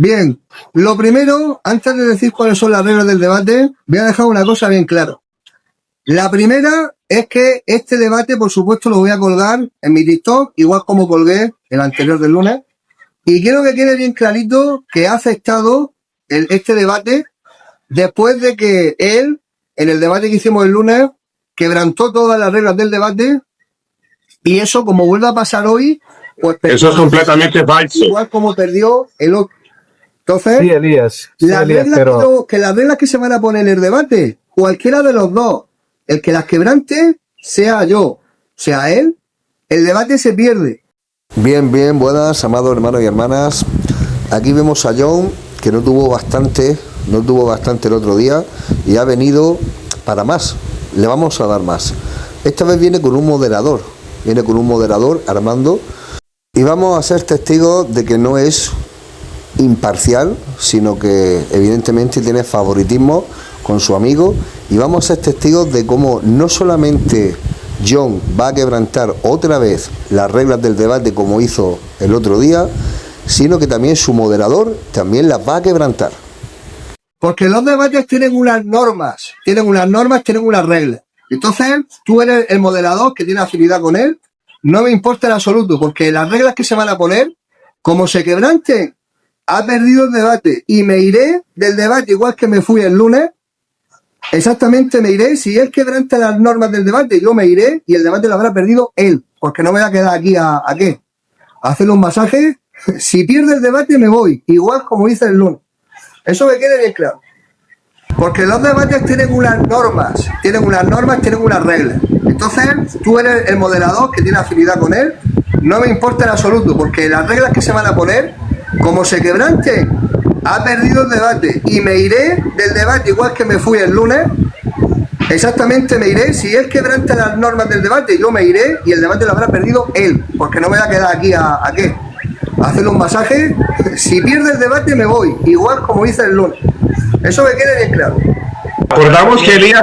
Bien, lo primero, antes de decir cuáles son las reglas del debate, voy a dejar una cosa bien clara. La primera es que este debate, por supuesto, lo voy a colgar en mi TikTok, igual como colgué el anterior del lunes. Y quiero que quede bien clarito que ha aceptado este debate después de que él, en el debate que hicimos el lunes, quebrantó todas las reglas del debate. Y eso, como vuelve a pasar hoy, pues eso es completamente falso. Igual como perdió el otro. Entonces, sí, Elías, las reglas que se van a poner en el debate, cualquiera de los dos, el que las quebrante, sea yo, sea él, el debate se pierde. Bien, buenas, amados hermanos y hermanas. Aquí vemos a John, que no tuvo bastante el otro día y ha venido para más. Le vamos a dar más. Esta vez viene con un moderador, Armando, y vamos a ser testigos de que no es imparcial, sino que evidentemente tiene favoritismo con su amigo, y vamos a ser testigos de cómo no solamente John va a quebrantar otra vez las reglas del debate como hizo el otro día, sino que también su moderador también las va a quebrantar. Porque los debates tienen unas normas, tienen unas reglas. Entonces, tú eres el moderador que tiene afinidad con él, no me importa en absoluto, porque las reglas que se van a poner, como se quebranten, ha perdido el debate y me iré del debate igual que me fui el lunes. Exactamente me iré. Si él quebranta las normas del debate, yo me iré y el debate lo habrá perdido él, porque no me voy a quedar aquí a qué, a hacerle un masaje. Si pierde el debate me voy, igual como hice el lunes. Eso me quede bien claro. Porque los debates tienen unas normas, tienen unas reglas. Entonces, tú eres el moderador que tiene afinidad con él, no me importa en absoluto, porque las reglas que se van a poner, como se quebrante, ha perdido el debate y me iré del debate igual que me fui el lunes. Exactamente me iré. Si él quebranta las normas del debate, yo me iré y el debate lo habrá perdido él, porque no me voy a quedar aquí a qué, a hacerle un masaje. Si pierde el debate me voy, igual como hice el lunes. Eso me quede bien claro. Acordamos que Elías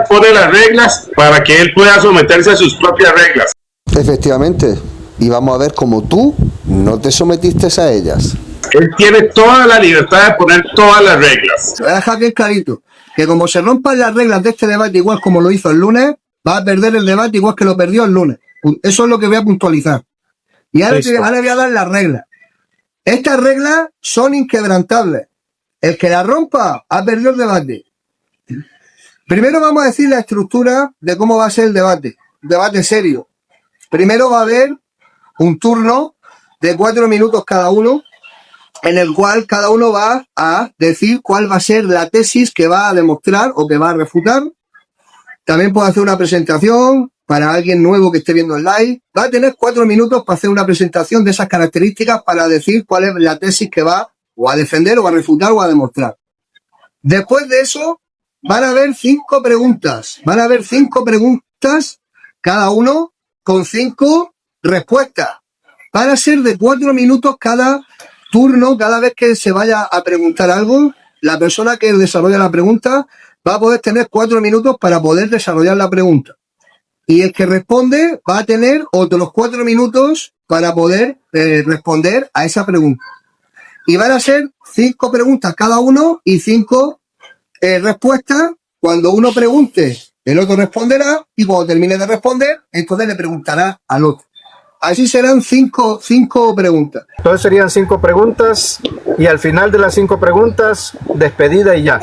pone las reglas para que él pueda someterse a sus propias reglas. Efectivamente. Y vamos a ver cómo tú no te sometiste a ellas. Él tiene toda la libertad de poner todas las reglas. Voy a dejar bien clarito que como se rompan las reglas de este debate igual como lo hizo el lunes, va a perder el debate igual que lo perdió el lunes. Eso es lo que voy a puntualizar. Y ahora voy a dar las reglas. Estas reglas son inquebrantables. El que la rompa ha perdido el debate. Primero vamos a decir la estructura de cómo va a ser el debate. Un debate serio. Primero va a haber un turno de 4 minutos cada uno, en el cual cada uno va a decir cuál va a ser la tesis que va a demostrar o que va a refutar. También puede hacer una presentación para alguien nuevo que esté viendo el live. Va a tener 4 minutos para hacer una presentación de esas características para decir cuál es la tesis que va o a defender o a refutar o a demostrar. Después de eso van a haber 5 preguntas. Van a haber 5 preguntas cada uno con 5 respuestas. Van a ser de 4 minutos cada turno. Cada vez que se vaya a preguntar algo, la persona que desarrolla la pregunta va a poder tener 4 minutos para poder desarrollar la pregunta. Y el que responde va a tener otros 4 minutos para poder responder a esa pregunta. Y van a ser 5 preguntas cada uno y 5 respuestas. Cuando uno pregunte, el otro responderá, y cuando termine de responder, entonces le preguntará al otro. Así serán 5 preguntas. Entonces serían 5 preguntas y al final de las 5 preguntas, despedida y ya.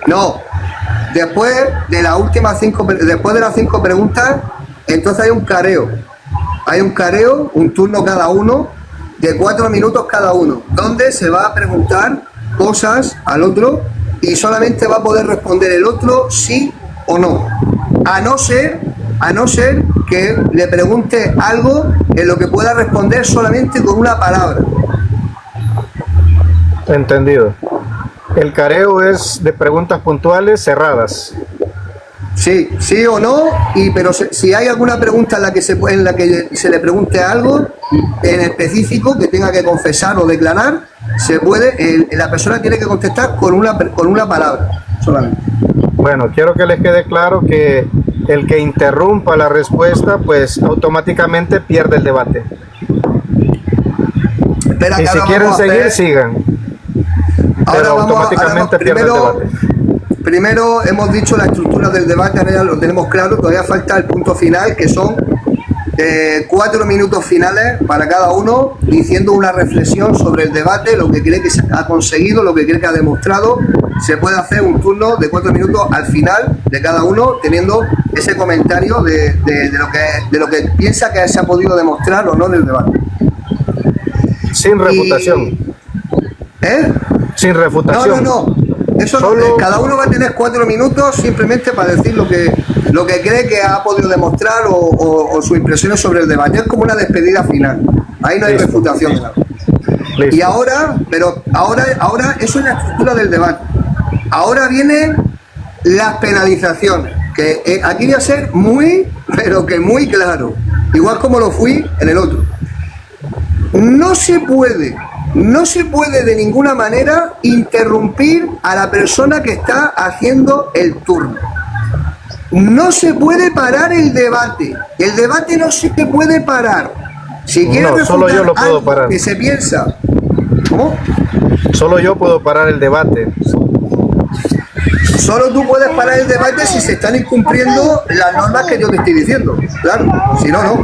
No, después de las 5 preguntas, entonces hay un careo. Hay un careo, un turno cada uno, de 4 minutos cada uno, donde se va a preguntar cosas al otro y solamente va a poder responder el otro sí o no. A no ser que le pregunte algo en lo que pueda responder solamente con una palabra. Entendido. El careo es de preguntas puntuales cerradas. Sí, sí o no, pero si hay alguna pregunta en la que se le pregunte algo en específico que tenga que confesar o declarar, se puede, la persona tiene que contestar con una palabra solamente. Bueno, quiero que les quede claro que el que interrumpa la respuesta, pues automáticamente pierde el debate. Espera, Y que si ahora quieren vamos a seguir, hacer- sigan. ahora Pero vamos a- automáticamente ahora pierde el debate. Primero hemos dicho la estructura del debate, ahora ya lo tenemos claro, todavía falta el punto final, que son 4 minutos finales para cada uno, diciendo una reflexión sobre el debate, lo que cree que se ha conseguido, lo que cree que ha demostrado. Se puede hacer un turno de 4 minutos al final de cada uno, teniendo ese comentario de lo que piensa que se ha podido demostrar o no en el debate. Sin refutación. ¿Eh? Sin No, refutación. no. Eso Solo- no, cada uno va a tener 4 minutos simplemente para decir lo que cree que ha podido demostrar o sus impresiones sobre el debate. Es como una despedida final. Ahí no hay Listo. refutación de nada. Listo. Y ahora eso es la estructura del debate. Ahora vienen las penalizaciones, que aquí voy a ser pero que muy claro, igual como lo fui en el otro. No se puede de ninguna manera interrumpir a la persona que está haciendo el turno. No se puede parar el debate. El debate no se puede parar. Si quieres No, solo yo lo puedo algo parar. que se piensa. ¿Cómo? Solo yo puedo parar el debate. Solo tú puedes parar el debate si se están incumpliendo las normas que yo te estoy diciendo. Claro, si no, no.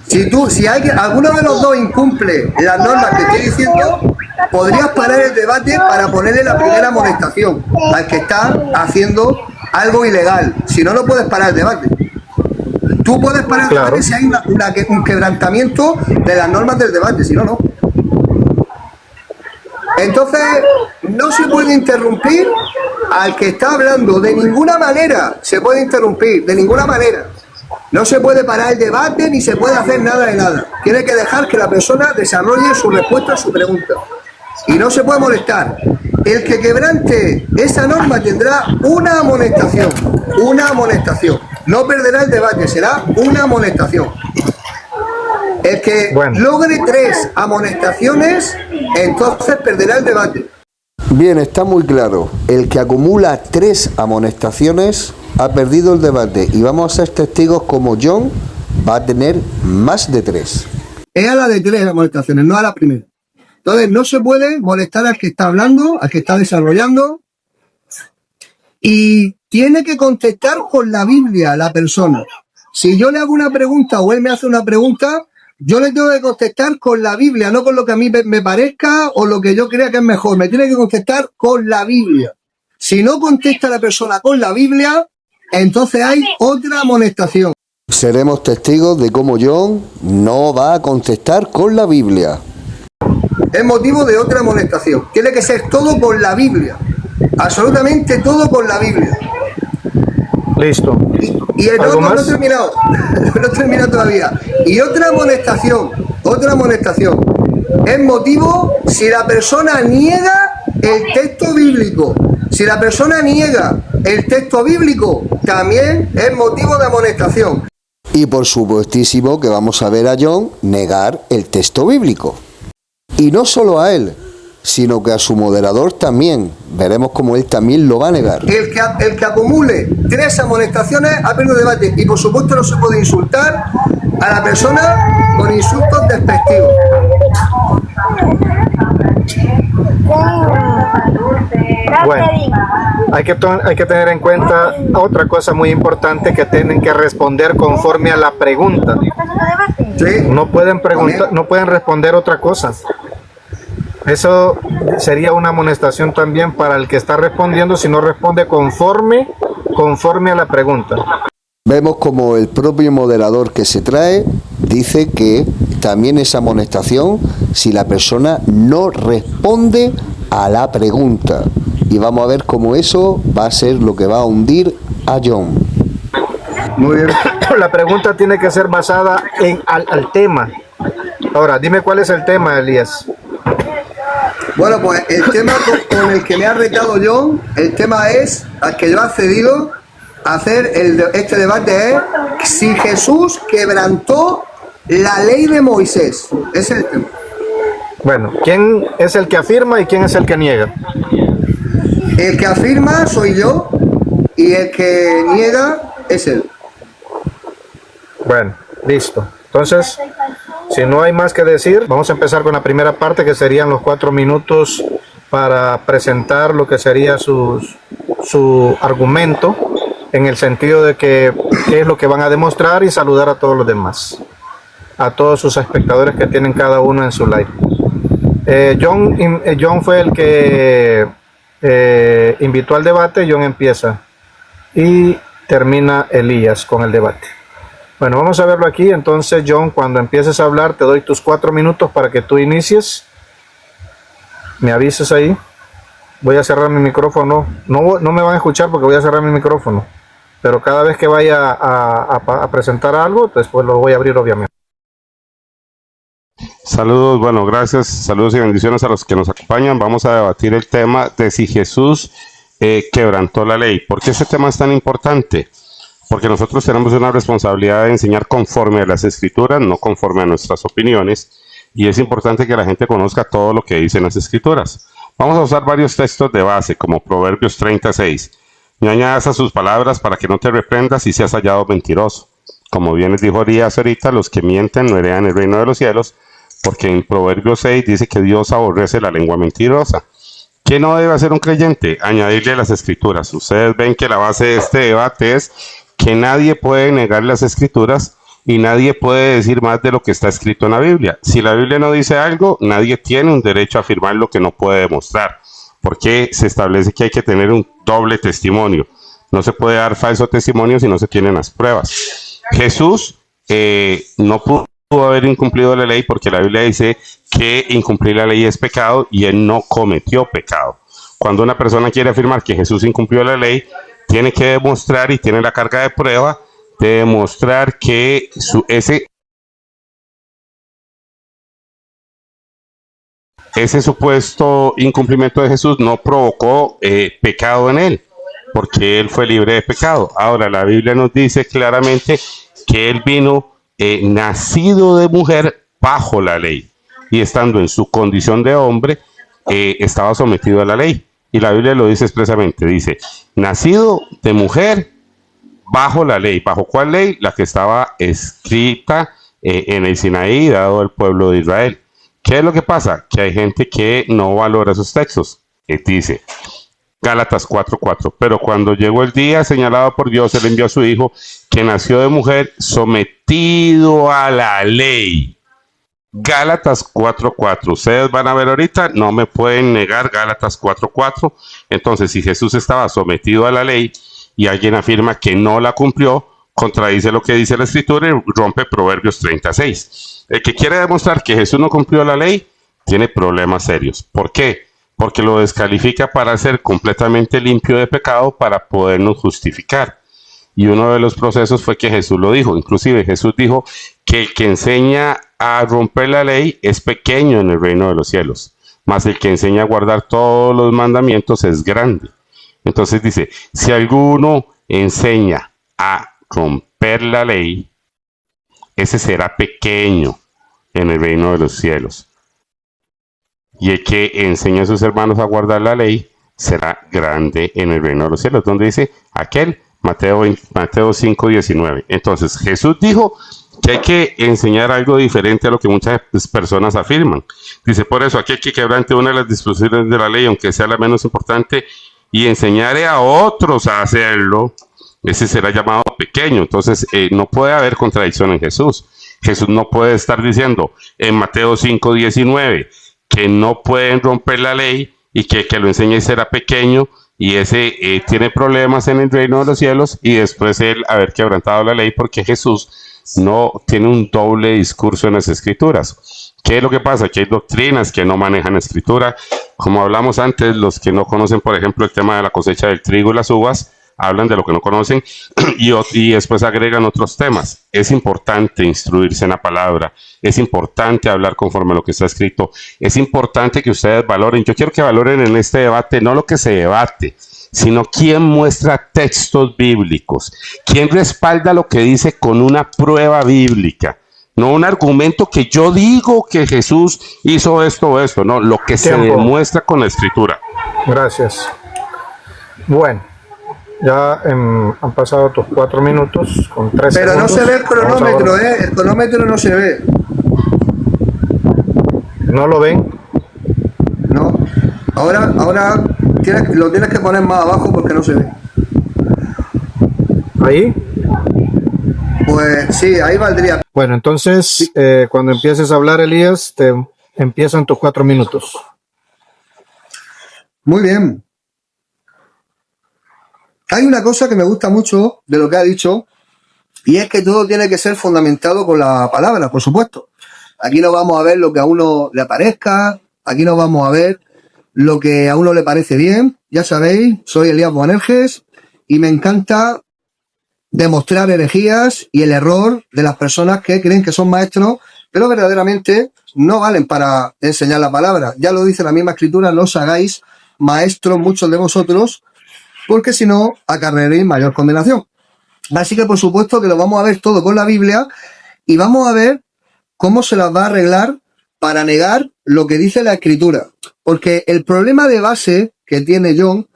Si alguno de los dos incumple las normas que estoy diciendo, podrías parar el debate para ponerle la primera amonestación al que está haciendo algo ilegal. Si no, no puedes parar el debate. Tú puedes parar el Claro. debate si hay un quebrantamiento de las normas del debate, si no, no. Entonces, no se puede interrumpir al que está hablando, de ninguna manera se puede interrumpir, de ninguna manera. No se puede parar el debate ni se puede hacer nada de nada. Tiene que dejar que la persona desarrolle su respuesta a su pregunta. Y no se puede molestar. El que quebrante esa norma tendrá una amonestación. Una amonestación. No perderá el debate, será una amonestación. El que Bueno. logre 3 amonestaciones, entonces perderá el debate. Bien, está muy claro. El que acumula 3 amonestaciones ha perdido el debate y vamos a ser testigos como John va a tener más de 3. Es a la de 3 amonestaciones, no a la primera. Entonces no se puede molestar al que está hablando, al que está desarrollando, y tiene que contestar con la Biblia la persona. Si yo le hago una pregunta o él me hace una pregunta, yo le tengo que contestar con la Biblia, no con lo que a mí me parezca o lo que yo crea que es mejor. Me tiene que contestar con la Biblia. Si no contesta la persona con la Biblia, entonces hay otra amonestación. Seremos testigos de cómo John no va a contestar con la Biblia. Es motivo de otra amonestación. Tiene que ser todo con la Biblia. Absolutamente todo con la Biblia. Listo. Y el ¿Algo otro no he más? terminado. No he terminado todavía. Y otra amonestación. Es motivo si la persona niega el texto bíblico. Si la persona niega el texto bíblico, también es motivo de amonestación. Y por supuestísimo que vamos a ver a John negar el texto bíblico. Y no solo a él, sino que a su moderador también. Veremos cómo él también lo va a negar. El que acumule 3 amonestaciones ha perdido debate. Y por supuesto no se puede insultar a la persona con insultos despectivos. Bueno, hay que tener en cuenta otra cosa muy importante, que tienen que responder conforme a la pregunta. Sí. No pueden preguntar, no pueden responder otra cosa. Eso sería una amonestación también para el que está respondiendo si no responde conforme a la pregunta. Vemos como el propio moderador que se trae dice que también es amonestación si la persona no responde a la pregunta. Y vamos a ver cómo eso va a ser lo que va a hundir a John. Muy bien. La pregunta tiene que ser basada al tema. Ahora, dime cuál es el tema, Elías. Bueno, pues el tema con el que me ha retado John, el tema es, al que yo he accedido a hacer este debate, es si Jesús quebrantó la ley de Moisés. Ese es el tema. Bueno, ¿quién es el que afirma y quién es el que niega? El que afirma soy yo y el que niega es él. Bueno, listo. Entonces, Si no hay más que decir, vamos a empezar con la primera parte, que serían los 4 minutos para presentar lo que sería su argumento, en el sentido de que qué es lo que van a demostrar, y saludar a todos los demás, a todos sus espectadores que tienen cada uno en su live. John fue el que invitó al debate. John empieza y termina Elías con el debate. Bueno, vamos a verlo aquí. Entonces, John, cuando empieces a hablar, te doy tus 4 minutos para que tú inicies. Me avises ahí. Voy a cerrar mi micrófono. No me van a escuchar porque voy a cerrar mi micrófono. Pero cada vez que vaya a presentar algo, después lo voy a abrir, obviamente. Saludos, bueno, gracias, saludos y bendiciones a los que nos acompañan. Vamos a debatir el tema de si Jesús quebrantó la ley. ¿Por qué este tema es tan importante? Porque nosotros tenemos una responsabilidad de enseñar conforme a las Escrituras, no conforme a nuestras opiniones, y es importante que la gente conozca todo lo que dicen las Escrituras. Vamos a usar varios textos de base, como Proverbios 36. No añadas a sus palabras para que no te reprendas y seas hallado mentiroso. Como bien les dijo Elías ahorita, los que mienten no heredan el reino de los cielos, porque en Proverbios 6 dice que Dios aborrece la lengua mentirosa. ¿Qué no debe hacer un creyente? Añadirle a las Escrituras. Ustedes ven que la base de este debate es que nadie puede negar las Escrituras y nadie puede decir más de lo que está escrito en la Biblia. Si la Biblia no dice algo, nadie tiene un derecho a afirmar lo que no puede demostrar, porque se establece que hay que tener un doble testimonio. No se puede dar falso testimonio si no se tienen las pruebas. Jesús no pudo haber incumplido la ley, porque la Biblia dice que incumplir la ley es pecado, y él no cometió pecado. Cuando una persona quiere afirmar que Jesús incumplió la ley, tiene que demostrar, y tiene la carga de prueba de demostrar que ese supuesto incumplimiento de Jesús no provocó pecado en él, porque él fue libre de pecado. Ahora, la Biblia nos dice claramente que él vino nacido de mujer bajo la ley, y estando en su condición de hombre, estaba sometido a la ley. Y la Biblia lo dice expresamente, dice, nacido de mujer bajo la ley. ¿Bajo cuál ley? La que estaba escrita en el Sinaí, dado al pueblo de Israel. ¿Qué es lo que pasa? Que hay gente que no valora esos textos. Dice Gálatas 4:4, pero cuando llegó el día señalado por Dios, él envió a su hijo, que nació de mujer, sometido a la ley. Gálatas 4:4. Ustedes van a ver ahorita, no me pueden negar Gálatas 4:4. Entonces, si Jesús estaba sometido a la ley y alguien afirma que no la cumplió, contradice lo que dice la Escritura y rompe Proverbios 36. El que quiere demostrar que Jesús no cumplió la ley tiene problemas serios. ¿Por qué? Porque lo descalifica para ser completamente limpio de pecado, para podernos justificar. Y uno de los procesos fue que Jesús lo dijo. Inclusive Jesús dijo que el que enseña a romper la ley es pequeño en el reino de los cielos, mas el que enseña a guardar todos los mandamientos es grande. Entonces dice, si alguno enseña a romper la ley, ese será pequeño en el reino de los cielos. Y el que enseña a sus hermanos a guardar la ley será grande en el reino de los cielos. Donde dice aquel, Mateo 5:19. Entonces Jesús dijo que hay que enseñar algo diferente a lo que muchas personas afirman. Dice, por eso aquel que quebrante una de las disposiciones de la ley, aunque sea la menos importante, y enseñare a otros a hacerlo, ese será llamado pequeño. Entonces no puede haber contradicción en Jesús. Jesús no puede estar diciendo en Mateo 5:19 que no pueden romper la ley y que lo enseñe será pequeño, y ese tiene problemas en el reino de los cielos, y después él haber quebrantado la ley, porque Jesús no tiene un doble discurso en las Escrituras. ¿Qué es lo que pasa? Que hay doctrinas que no manejan Escritura. Como hablamos antes, los que no conocen, por ejemplo, el tema de la cosecha del trigo y las uvas, hablan de lo que no conocen y después agregan otros temas. Es importante instruirse en la palabra, es importante hablar conforme a lo que está escrito, es importante que ustedes valoren. Yo quiero que valoren en este debate no lo que se debate, sino quién muestra textos bíblicos, quién respalda lo que dice con una prueba bíblica. No un argumento que yo digo que Jesús hizo esto o esto, no, lo que se demuestra con la Escritura. Gracias. Bueno, ya han pasado tus 4 minutos con 3 Pero segundos. no se ve el cronómetro, el cronómetro no se ve. ¿No lo ven? No. Ahora lo tienes que poner más abajo porque no se ve. ¿Ahí? Pues sí, ahí valdría. Bueno, entonces, cuando empieces a hablar, Elías, te empiezan tus 4 minutos. Muy bien. Hay una cosa que me gusta mucho de lo que ha dicho, y es que todo tiene que ser fundamentado con la palabra, por supuesto. Aquí no vamos a ver lo que a uno le aparezca, aquí no vamos a ver lo que a uno le parece bien. Ya sabéis, soy Elías Boanerges y me encanta demostrar herejías y el error de las personas que creen que son maestros, pero verdaderamente no valen para enseñar la palabra. Ya lo dice la misma escritura, no os hagáis maestros muchos de vosotros, porque si no, acarrearéis mayor condenación. Así que por supuesto que lo vamos a ver todo con la Biblia y vamos a ver cómo se las va a arreglar para negar lo que dice la escritura. Porque el problema de base que tiene John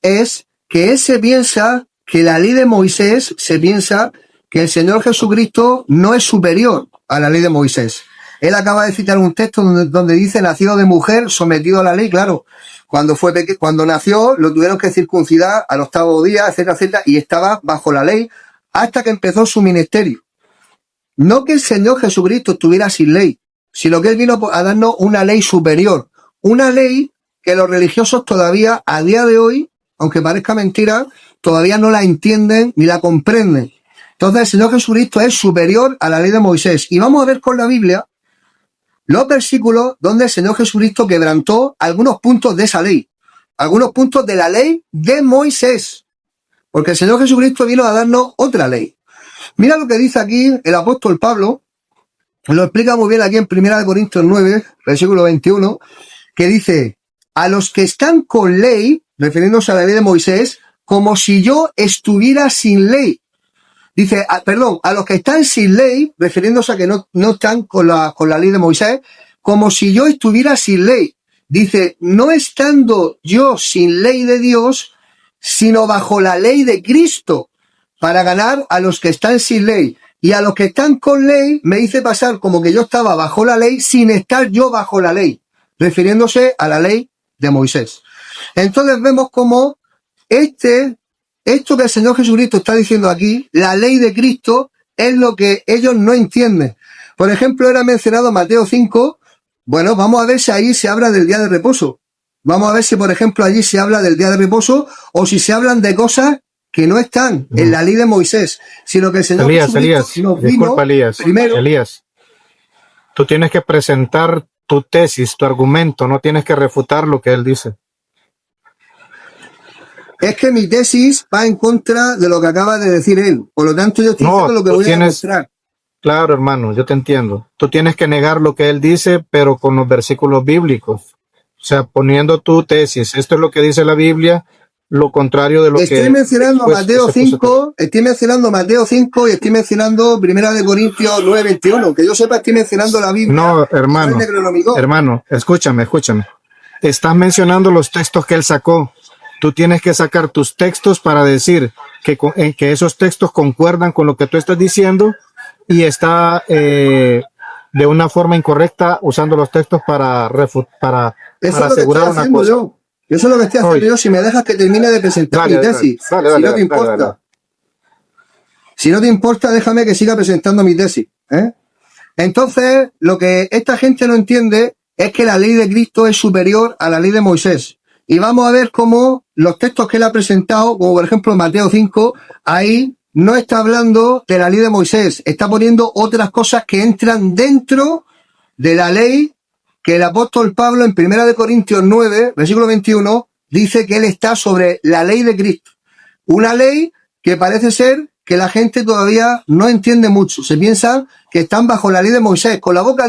es que él se piensa que la ley de Moisés, se piensa que el Señor Jesucristo no es superior a la ley de Moisés. Él acaba de citar un texto donde dice nacido de mujer, sometido a la ley. Claro, cuando nació lo tuvieron que circuncidar al 8º día, etcétera, etcétera, y estaba bajo la ley hasta que empezó su ministerio. No que el Señor Jesucristo estuviera sin ley, sino que Él vino a darnos una ley superior. Una ley que los religiosos todavía, a día de hoy, aunque parezca mentira, todavía no la entienden ni la comprenden. Entonces el Señor Jesucristo es superior a la ley de Moisés. Y vamos a ver con la Biblia los versículos donde el Señor Jesucristo quebrantó algunos puntos de esa ley, algunos puntos de la ley de Moisés, porque el Señor Jesucristo vino a darnos otra ley. Mira lo que dice aquí el apóstol Pablo, lo explica muy bien aquí en 1 Corintios 9, versículo 21, que dice, a los que están con ley, refiriéndose a la ley de Moisés, como si yo estuviera sin ley. Dice, a los que están sin ley, refiriéndose a que no están con la ley de Moisés, como si yo estuviera sin ley. Dice, no estando yo sin ley de Dios, sino bajo la ley de Cristo, para ganar a los que están sin ley. Y a los que están con ley, me hice pasar como que yo estaba bajo la ley, sin estar yo bajo la ley, refiriéndose a la ley de Moisés. Entonces vemos como esto que el Señor Jesucristo está diciendo aquí, la ley de Cristo, es lo que ellos no entienden. Por ejemplo, era mencionado Mateo 5. Bueno, vamos a ver si ahí se habla del día de reposo. Vamos a ver si, por ejemplo, allí se habla del día de reposo o si se hablan de cosas que no están en la ley de Moisés, sino que el Señor Jesucristo nos vino primero. Elías, tú tienes que presentar tu tesis, tu argumento, no tienes que refutar lo que él dice. Es que mi tesis va en contra de lo que acaba de decir él. Por lo tanto, yo estoy diciendo lo que voy a demostrar. Claro, hermano, yo te entiendo. Tú tienes que negar lo que él dice, pero con los versículos bíblicos. O sea, poniendo tu tesis. Esto es lo que dice la Biblia, lo contrario de lo estoy que... Mencionando Mateo 5, estoy mencionando Mateo 5 y estoy mencionando 1 Corintios 9, 21. Que yo sepa, estoy mencionando la Biblia. No, hermano, escúchame. Estás mencionando los textos que él sacó. Tú tienes que sacar tus textos para decir que esos textos concuerdan con lo que tú estás diciendo y está de una forma incorrecta usando los textos para asegurar una cosa. Eso es lo que estoy haciendo yo. Si me dejas que termine de presentar mi tesis. Si no te importa. Si no te importa, déjame que siga presentando mi tesis. Entonces, lo que esta gente no entiende es que la ley de Cristo es superior a la ley de Moisés. Y vamos a ver cómo los textos que él ha presentado, como por ejemplo Mateo 5, ahí no está hablando de la ley de Moisés, está poniendo otras cosas que entran dentro de la ley que el apóstol Pablo en 1 Corintios 9, versículo 21, dice que él está sobre la ley de Cristo. Una ley que parece ser que la gente todavía no entiende mucho. Se piensan que están bajo la ley de Moisés. Con la boca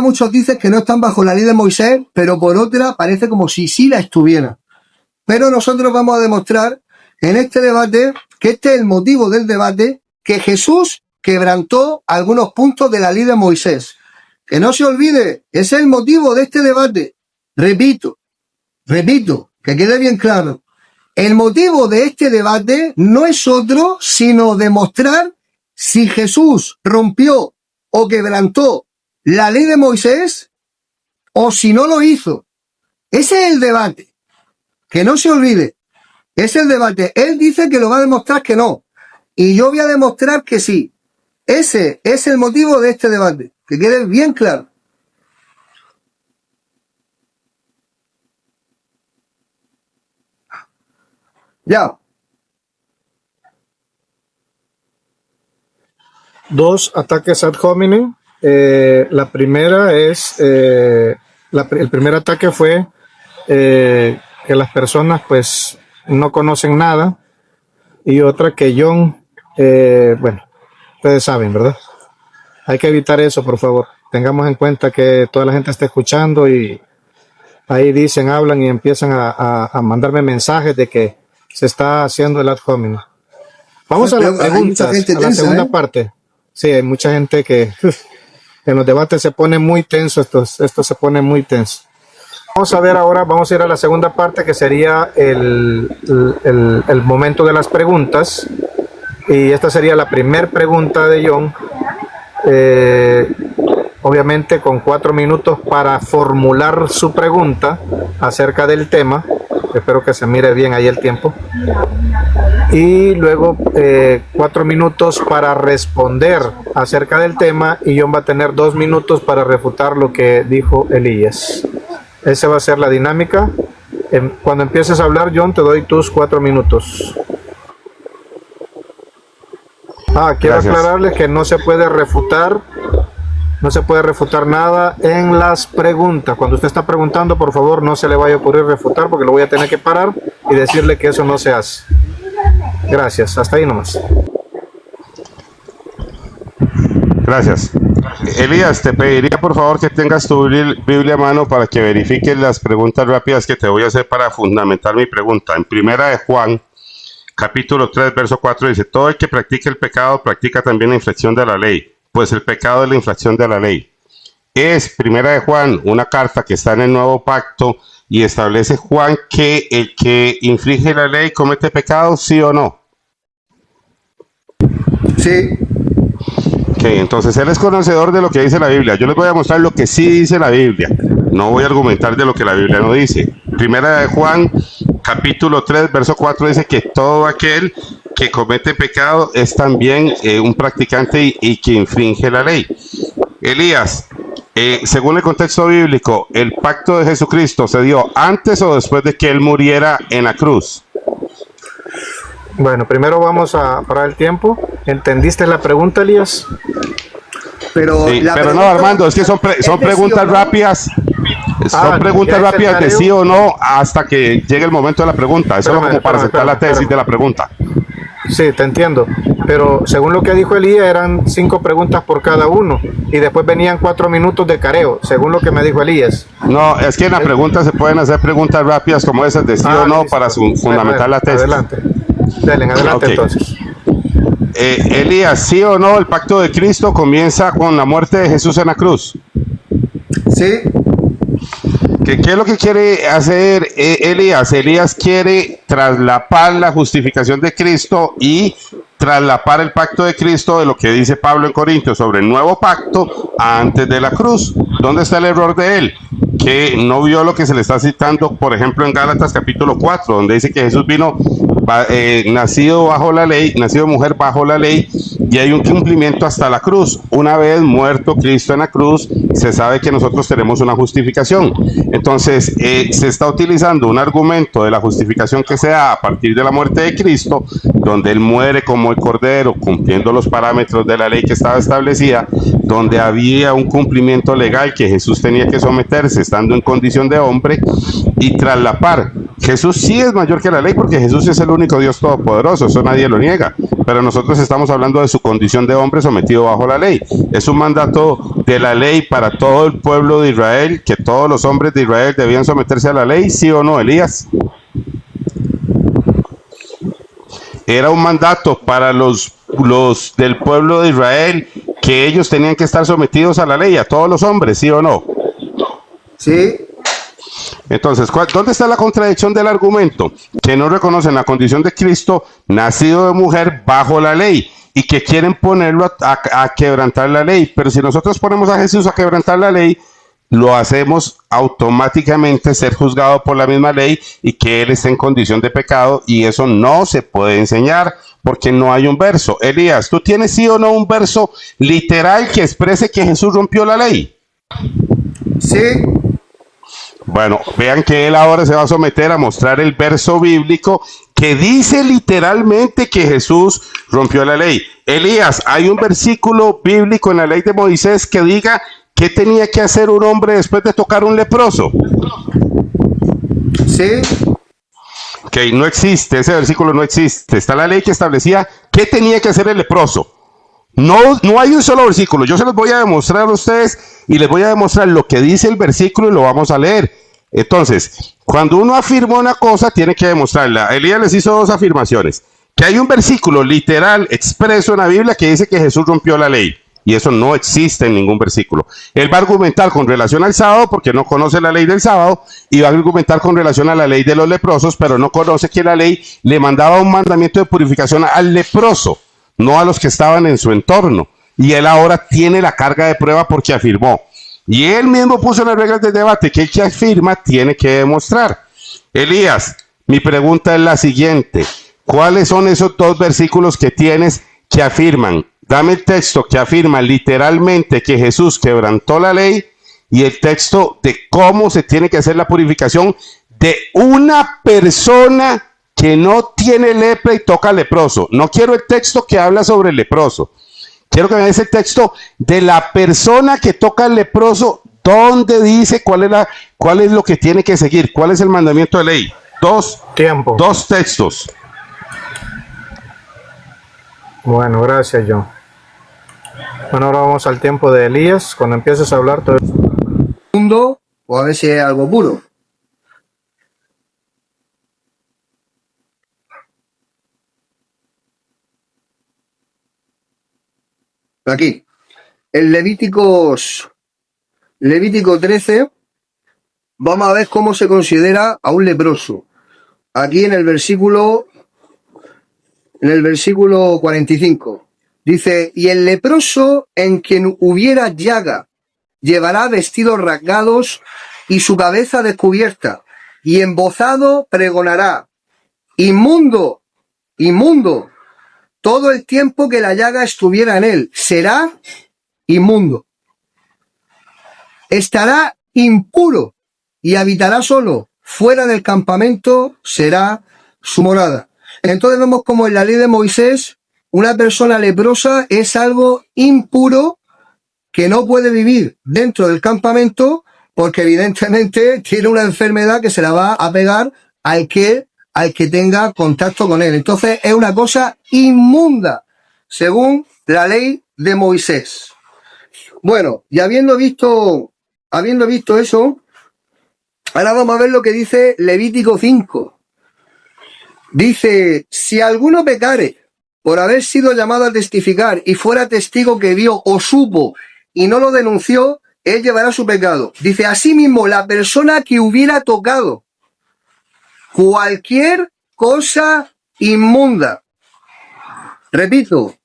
muchos dicen que no están bajo la ley de Moisés, pero por otra parece como si sí la estuviera. Pero nosotros vamos a demostrar en este debate que este es el motivo del debate, que Jesús quebrantó algunos puntos de la ley de Moisés. Que no se olvide, ese es el motivo de este debate. Repito, que quede bien claro. El motivo de este debate no es otro sino demostrar si Jesús rompió o quebrantó la ley de Moisés o si no lo hizo. Ese es el debate. Que no se olvide. Es el debate. Él dice que lo va a demostrar que no. Y yo voy a demostrar que sí. Ese es el motivo de este debate. Que quede bien claro. Ya. Dos ataques ad hominem. La primera es, el primer ataque fue que las personas pues no conocen nada, y otra que John, bueno, ustedes saben, ¿verdad? Hay que evitar eso, por favor. Tengamos en cuenta que toda la gente está escuchando y ahí dicen, hablan y empiezan a mandarme mensajes de que se está haciendo el ad hominem. Vamos a las preguntas, a la segunda parte. Sí, hay mucha gente que en los debates se pone muy tenso, esto se pone muy tenso. Vamos a ver ahora, vamos a ir a la segunda parte, que sería el momento de las preguntas. Y esta sería la primera pregunta de John. Obviamente con 4 minutos para formular su pregunta acerca del tema. Espero que se mire bien ahí el tiempo. Y luego 4 minutos para responder acerca del tema, y John va a tener 2 minutos para refutar lo que dijo Elías. Esa va a ser la dinámica. Cuando empieces a hablar, John, te doy tus 4 minutos. Quiero aclararles que no se puede refutar. No se puede refutar nada en las preguntas. Cuando usted está preguntando, por favor, no se le vaya a ocurrir refutar, porque lo voy a tener que parar y decirle que eso no se hace. Gracias. Hasta ahí nomás. Gracias. Elías, te pediría por favor que tengas tu Biblia a mano para que verifiques las preguntas rápidas que te voy a hacer para fundamentar mi pregunta. En Primera de Juan, capítulo 3, verso 4 dice: todo el que practica el pecado practica también la infracción de la ley, pues el pecado es la infracción de la ley. Es Primera de Juan una carta que está en el Nuevo Pacto y establece Juan que el que infringe la ley comete pecado, ¿sí o no? Sí. Ok, entonces él es conocedor de lo que dice la Biblia. Yo les voy a mostrar lo que sí dice la Biblia. No voy a argumentar de lo que la Biblia no dice. Primera de Juan, capítulo 3, verso 4 dice que todo aquel que comete pecado es también un practicante y que infringe la ley. Elías, según el contexto bíblico, ¿el pacto de Jesucristo se dio antes o después de que él muriera en la cruz? Bueno, primero vamos a parar el tiempo. ¿Entendiste la pregunta, Elías? Pero, sí, la pero pregunta, no, Armando, es que son preguntas rápidas. Son preguntas rápidas de sí o no hasta que llegue el momento de la pregunta. Eso es como para aceptar la tesis de la pregunta. Sí, te entiendo. Pero según lo que dijo Elías, eran 5 preguntas por cada uno. Y después venían 4 minutos de careo, según lo que me dijo Elías. No, es que en la pregunta se pueden hacer preguntas rápidas como esas de sí o no para fundamentar la tesis. Adelante. Dale, adelante Okay. Entonces. Elías, ¿sí o no el pacto de Cristo comienza con la muerte de Jesús en la cruz? sí. ¿Qué es lo que quiere hacer Elías? Elías quiere traslapar la justificación de Cristo y traslapar el pacto de Cristo de lo que dice Pablo en Corintios sobre el nuevo pacto antes de la cruz. ¿Dónde está el error de él? Que no vio lo que se le está citando, por ejemplo, en Gálatas capítulo 4, donde dice que Jesús vino nacido bajo la ley, nacido de mujer bajo la ley, y hay un cumplimiento hasta la cruz. Una vez muerto Cristo en la cruz, se sabe que nosotros tenemos una justificación. Entonces, se está utilizando un argumento de la justificación que se da a partir de la muerte de Cristo, donde Él muere como el Cordero, cumpliendo los parámetros de la ley que estaba establecida, donde había un cumplimiento legal que Jesús tenía que someterse, estando en condición de hombre, y traslapar. Jesús sí es mayor que la ley, porque Jesús es el único Dios todopoderoso, eso nadie lo niega, pero nosotros estamos hablando de su condición de hombre sometido bajo la ley. Es un mandato de la ley para todo el pueblo de Israel, que todos los hombres de Israel debían someterse a la ley, ¿sí o no, Elías? Era un mandato para los del pueblo de Israel, que ellos tenían que estar sometidos a la ley, a todos los hombres, ¿sí o no? Sí. Entonces, ¿dónde está la contradicción del argumento? Que no reconocen la condición de Cristo, nacido de mujer bajo la ley, y que quieren ponerlo a quebrantar la ley. Pero si nosotros ponemos a Jesús a quebrantar la ley, lo hacemos automáticamente ser juzgado por la misma ley y que él está en condición de pecado, y eso no se puede enseñar porque no hay un verso. Elías, ¿tú tienes sí o no un verso literal que exprese que Jesús rompió la ley? Sí, Bueno, vean que él ahora se va a someter a mostrar el verso bíblico que dice literalmente que Jesús rompió la ley. Elías, ¿hay un versículo bíblico en la ley de Moisés que diga qué tenía que hacer un hombre después de tocar un leproso? sí, Ok, no existe, ese versículo no existe. Está la ley que establecía qué tenía que hacer el leproso. No hay un solo versículo. Yo se los voy a demostrar a ustedes y les voy a demostrar lo que dice el versículo y lo vamos a leer. Entonces, cuando uno afirma una cosa, tiene que demostrarla. Elías les hizo dos afirmaciones. Que hay un versículo literal, expreso en la Biblia, que dice que Jesús rompió la ley. Y eso no existe en ningún versículo. Él va a argumentar con relación al sábado, porque no conoce la ley del sábado, y va a argumentar con relación a la ley de los leprosos, pero no conoce que la ley le mandaba un mandamiento de purificación al leproso, no a los que estaban en su entorno. Y él ahora tiene la carga de prueba porque afirmó. Y él mismo puso las reglas del debate que el que afirma tiene que demostrar. Elías, mi pregunta es la siguiente. ¿Cuáles son esos dos versículos que tienes que afirman? Dame el texto que afirma literalmente que Jesús quebrantó la ley y el texto de cómo se tiene que hacer la purificación de una persona que no tiene lepra y toca al leproso. No quiero el texto que habla sobre el leproso. Quiero que me des el texto de la persona que toca al leproso, donde dice cuál es lo que tiene que seguir, cuál es el mandamiento de ley. Dos textos. Bueno, gracias, John. Bueno, ahora vamos al tiempo de Elías. Cuando empieces a hablar, todo mundo, o a ver si es algo puro. Aquí, en Levítico 13, vamos a ver cómo se considera a un leproso. Aquí en el versículo 45, dice, y el leproso en quien hubiera llaga, llevará vestidos rasgados y su cabeza descubierta, y embozado pregonará, inmundo, inmundo, todo el tiempo que la llaga estuviera en él, será inmundo. Estará impuro y habitará solo, fuera del campamento será su morada. Entonces vemos como en la ley de Moisés, una persona leprosa es algo impuro que no puede vivir dentro del campamento porque evidentemente tiene una enfermedad que se la va a pegar al que tenga contacto con él. Entonces es una cosa inmunda, según la ley de Moisés. Bueno, y habiendo visto eso, ahora vamos a ver lo que dice Levítico 5. Dice, si alguno pecare por haber sido llamado a testificar y fuera testigo que vio o supo y no lo denunció, él llevará su pecado. Dice, asimismo, la persona que hubiera tocado cualquier cosa inmunda. Repito,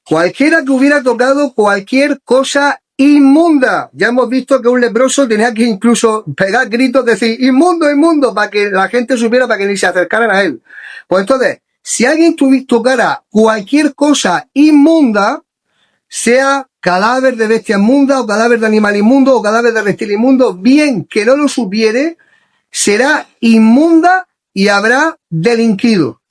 cualquiera que hubiera tocado cualquier cosa inmunda. Ya hemos visto que un leproso tenía que incluso pegar gritos, decir, inmundo, inmundo, para que la gente supiera, para que ni se acercaran a él. Pues entonces, si alguien tocara cualquier cosa inmunda, sea cadáver de bestia inmunda, o cadáver de animal inmundo, o cadáver de reptil inmundo, bien que no lo supiere, será inmunda y habrá delinquido.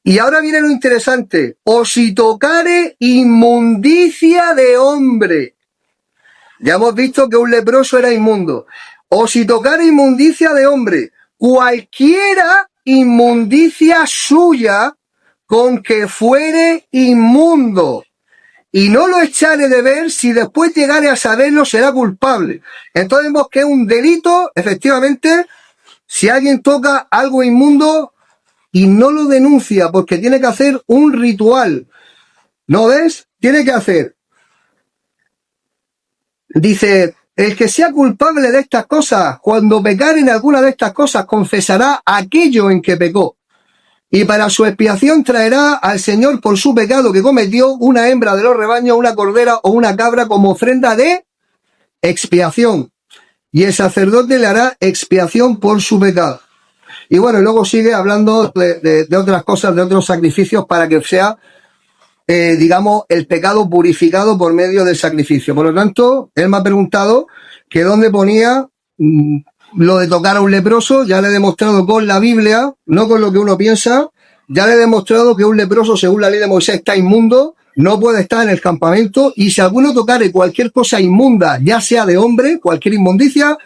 Y ahora viene lo interesante. O si tocare inmundicia de hombre. Ya hemos visto que un leproso era inmundo. O si tocare inmundicia de hombre. Cualquiera inmundicia suya con que fuere inmundo. Y no lo echare de ver, si después llegare a saberlo será culpable. Entonces vemos que es un delito, efectivamente, si alguien toca algo inmundo y no lo denuncia porque tiene que hacer un ritual. ¿No ves? Tiene que hacer. Dice, el que sea culpable de estas cosas, cuando pecare en alguna de estas cosas, confesará aquello en que pecó. Y para su expiación traerá al Señor por su pecado que cometió una hembra de los rebaños, una cordera o una cabra como ofrenda de expiación. y el sacerdote le hará expiación por su pecado. Y bueno, y luego sigue hablando de otras cosas, de otros sacrificios para que sea, digamos, el pecado purificado por medio del sacrificio. Por lo tanto, él me ha preguntado que dónde ponía lo de tocar a un leproso. Ya le he demostrado con la Biblia, no con lo que uno piensa. Ya le he demostrado que un leproso, según la ley de Moisés, está inmundo, no puede estar en el campamento, y si alguno tocare cualquier cosa inmunda, ya sea de hombre, cualquier inmundicia,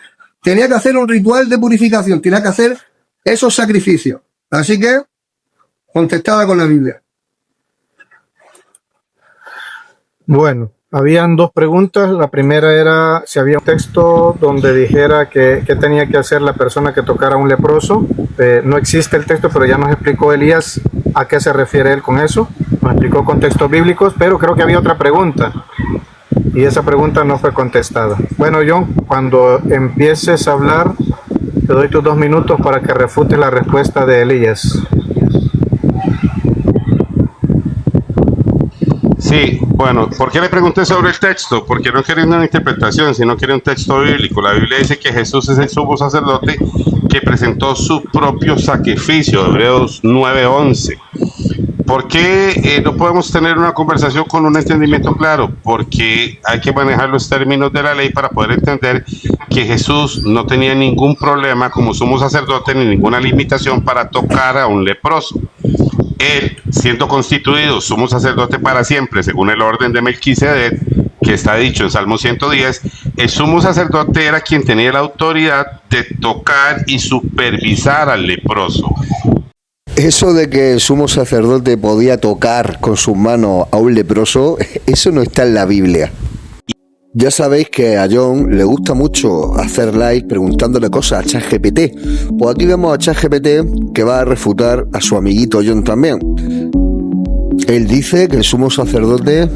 tenía que hacer un ritual de purificación, tenía que hacer esos sacrificios. Así que, contestada con la Biblia. Bueno, habían dos preguntas. La primera era si había un texto donde dijera que tenía que hacer la persona que tocara a un leproso. No existe el texto, pero ya nos explicó Elías a qué se refiere él con eso. Nos explicó con textos bíblicos, pero creo que había otra pregunta y esa pregunta no fue contestada. Bueno, John, cuando empieces a hablar, te doy tus 2 minutos para que refutes la respuesta de Elías. Sí, bueno, ¿por qué le pregunté sobre el texto? Porque no quería una interpretación, sino quería un texto bíblico. La Biblia dice que Jesús es el sumo sacerdote que presentó su propio sacrificio, Hebreos 9:11. ¿Por qué no podemos tener una conversación con un entendimiento claro? Porque hay que manejar los términos de la ley para poder entender que Jesús no tenía ningún problema como sumo sacerdote ni ninguna limitación para tocar a un leproso. Él, siendo constituido sumo sacerdote para siempre, según el orden de Melquisedec, que está dicho en Salmo 110, el sumo sacerdote era quien tenía la autoridad de tocar y supervisar al leproso. Eso de que el sumo sacerdote podía tocar con sus manos a un leproso, eso no está en la Biblia. Ya sabéis que a John le gusta mucho hacer live preguntándole cosas a ChatGPT. Pues aquí vemos a ChatGPT que va a refutar a su amiguito John también. Él dice que el sumo sacerdote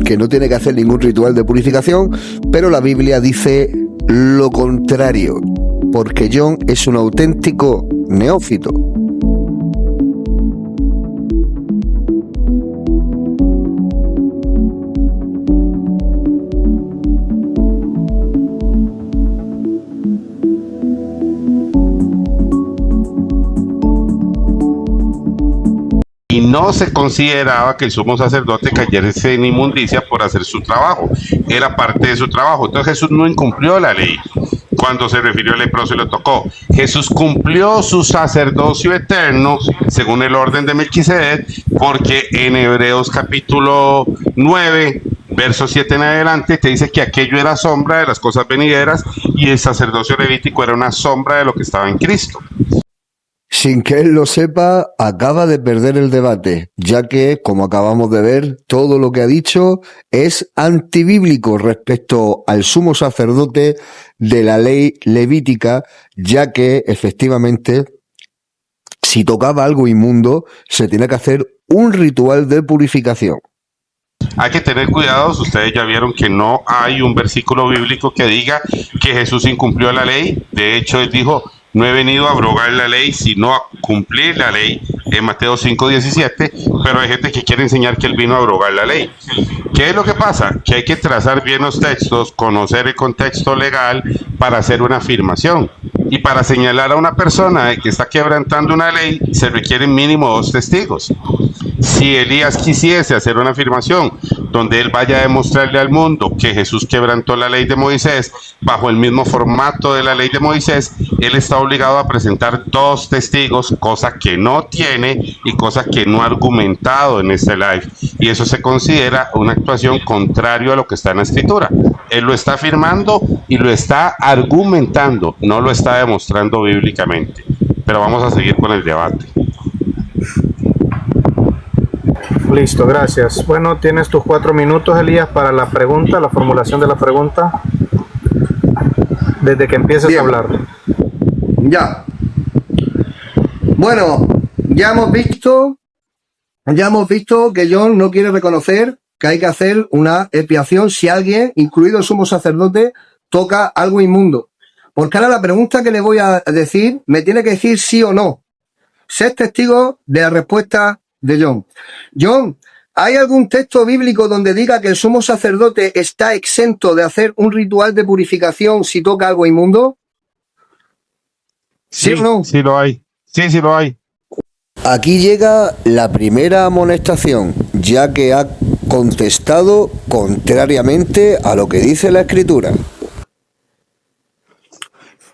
que no tiene que hacer ningún ritual de purificación, pero la Biblia dice lo contrario, porque John es un auténtico neófito. Y no se consideraba que el sumo sacerdote cayese en inmundicia por hacer su trabajo. Era parte de su trabajo. Entonces Jesús no incumplió la ley cuando se refirió al leproso y lo tocó. Jesús cumplió su sacerdocio eterno según el orden de Melquisedec, porque en Hebreos capítulo 9, verso 7 en adelante, te dice que aquello era sombra de las cosas venideras y el sacerdocio levítico era una sombra de lo que estaba en Cristo. Sin que él lo sepa, acaba de perder el debate, ya que, como acabamos de ver, todo lo que ha dicho es antibíblico respecto al sumo sacerdote de la ley levítica, ya que, efectivamente, si tocaba algo inmundo, se tiene que hacer un ritual de purificación. Hay que tener cuidado, ustedes ya vieron que no hay un versículo bíblico que diga que Jesús incumplió la ley. De hecho, él dijo: no he venido a abrogar la ley, sino a cumplir la ley, en Mateo 5:17, pero hay gente que quiere enseñar que él vino a abrogar la ley. ¿Qué es lo que pasa? Que hay que trazar bien los textos, conocer el contexto legal para hacer una afirmación. Y para señalar a una persona que está quebrantando una ley, se requieren mínimo 2 testigos. Si Elías quisiese hacer una afirmación donde él vaya a demostrarle al mundo que Jesús quebrantó la ley de Moisés bajo el mismo formato de la ley de Moisés, él está obligado a presentar 2 testigos, cosa que no tiene y cosa que no ha argumentado en este live. Y eso se considera una actuación contraria a lo que está en la Escritura. Él lo está afirmando y lo está argumentando, no lo está demostrando bíblicamente. Pero vamos a seguir con el debate. Listo, gracias. Bueno, tienes tus 4 minutos, Elías, para la pregunta, la formulación de la pregunta, desde que empieces Bien. a hablar. Ya. Bueno, ya hemos visto que John no quiere reconocer que hay que hacer una expiación si alguien, incluido el sumo sacerdote, toca algo inmundo. Porque ahora la pregunta que le voy a decir me tiene que decir sí o no. Sed testigo de la respuesta de John. John, ¿Hay algún texto bíblico donde diga que el sumo sacerdote está exento de hacer un ritual de purificación si toca algo inmundo? ¿Sí o no? Sí lo hay. Sí lo hay. Aquí llega la primera amonestación, ya que ha contestado contrariamente a lo que dice la Escritura.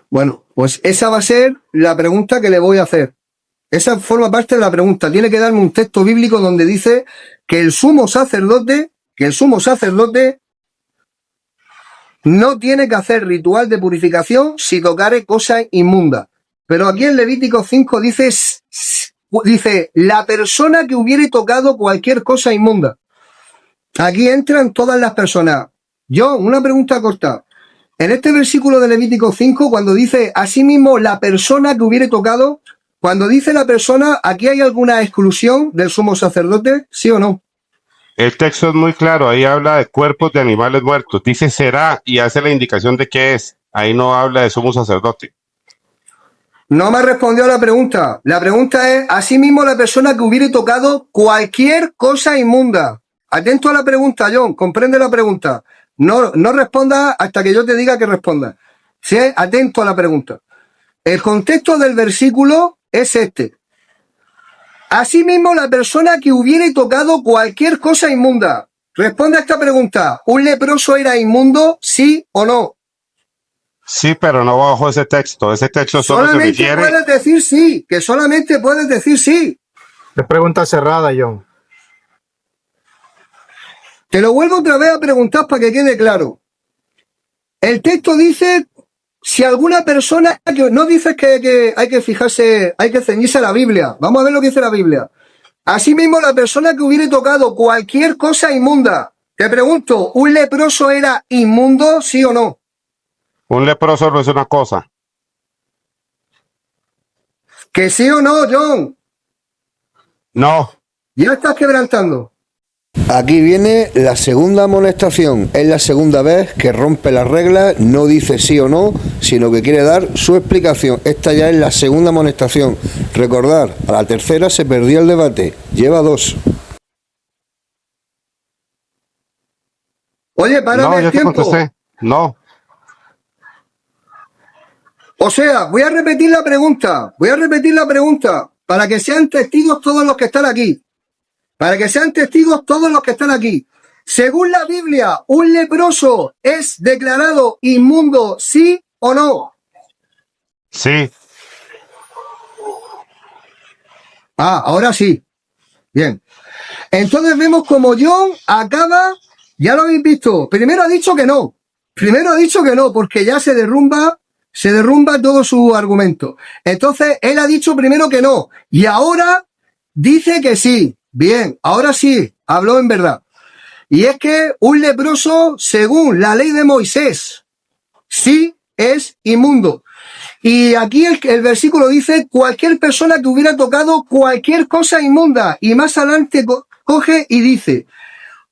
Bueno, pues esa va a ser la pregunta que le voy a hacer. Esa forma parte de la pregunta. Tiene que darme un texto bíblico donde dice que el sumo sacerdote no tiene que hacer ritual de purificación si tocare cosas inmundas. Pero aquí en Levítico 5 dice la persona que hubiere tocado cualquier cosa inmunda. Aquí entran todas las personas. John, una pregunta corta. En este versículo de Levítico 5, cuando dice asimismo la persona que hubiere tocado, cuando dice la persona, ¿aquí hay alguna exclusión del sumo sacerdote? ¿Sí o no? El texto es muy claro, ahí habla de cuerpos de animales muertos. Dice será y hace la indicación de qué es. Ahí no habla de sumo sacerdote. No me respondió a la pregunta. La pregunta es, asimismo la persona que hubiere tocado cualquier cosa inmunda. Atento a la pregunta, John, comprende la pregunta. No responda hasta que yo te diga que responda. Sí, atento a la pregunta. El contexto del versículo es este. Asimismo, la persona que hubiere tocado cualquier cosa inmunda. Responde a esta pregunta. ¿Un leproso era inmundo, sí o no? Sí, pero no bajo ese texto. Ese texto solo se Solamente refiere. puedes decir sí, que solamente puedes decir sí. Es pregunta cerrada, John. Te lo vuelvo otra vez a preguntar para que quede claro. El texto dice, si alguna persona, no dices que hay que fijarse, hay que ceñirse a la Biblia. Vamos a ver lo que dice la Biblia. Asimismo, la persona que hubiere tocado cualquier cosa inmunda. Te pregunto, ¿un leproso era inmundo, sí o no? Un leproso no es una cosa. ¿Que sí o no, John? No. Ya estás quebrantando. Aquí viene la segunda amonestación. Es la segunda vez que rompe las reglas, no dice sí o no, sino que quiere dar su explicación. Esta ya es la segunda amonestación. Recordar, a la tercera se perdió el debate. Lleva 2. Oye, párame No, el yo te tiempo. contesté. No. O sea, voy a repetir la pregunta para que sean testigos todos los que están aquí. Para que sean testigos todos los que están aquí. Según la Biblia, ¿un leproso es declarado inmundo, sí o no? Sí. Ah, ahora sí. Bien. Entonces vemos como John acaba, ya lo habéis visto, primero ha dicho que no, porque ya se derrumba todo su argumento. Entonces, él ha dicho primero que no, y ahora dice que sí. Bien, ahora sí, habló en verdad. Y es que un leproso, según la ley de Moisés, sí es inmundo. Y aquí el versículo dice, cualquier persona que hubiera tocado cualquier cosa inmunda. Y más adelante coge y dice,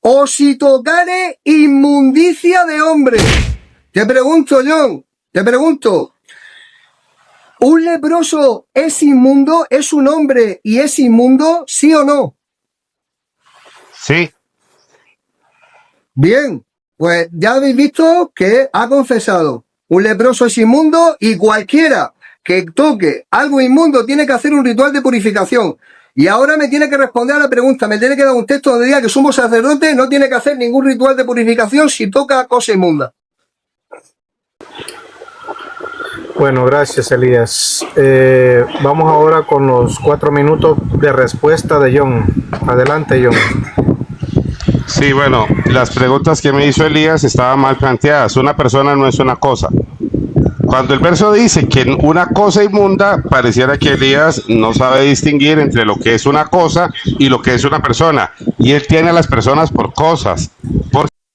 o si tocare inmundicia de hombre. Te pregunto, John, ¿un leproso es inmundo? ¿Es un hombre y es inmundo? ¿Sí o no? Sí. Bien, pues ya habéis visto que ha confesado. Un leproso es inmundo y cualquiera que toque algo inmundo tiene que hacer un ritual de purificación. Y ahora me tiene que responder a la pregunta, me tiene que dar un texto donde diga que sumo sacerdote no tiene que hacer ningún ritual de purificación si toca cosa inmunda. Bueno, gracias, Elías. Vamos ahora con los 4 minutos de respuesta de John. Adelante, John. Sí, bueno, las preguntas que me hizo Elías estaban mal planteadas. Una persona no es una cosa. Cuando el verso dice que una cosa inmunda, pareciera que Elías no sabe distinguir entre lo que es una cosa y lo que es una persona. Y él tiene a las personas por cosas.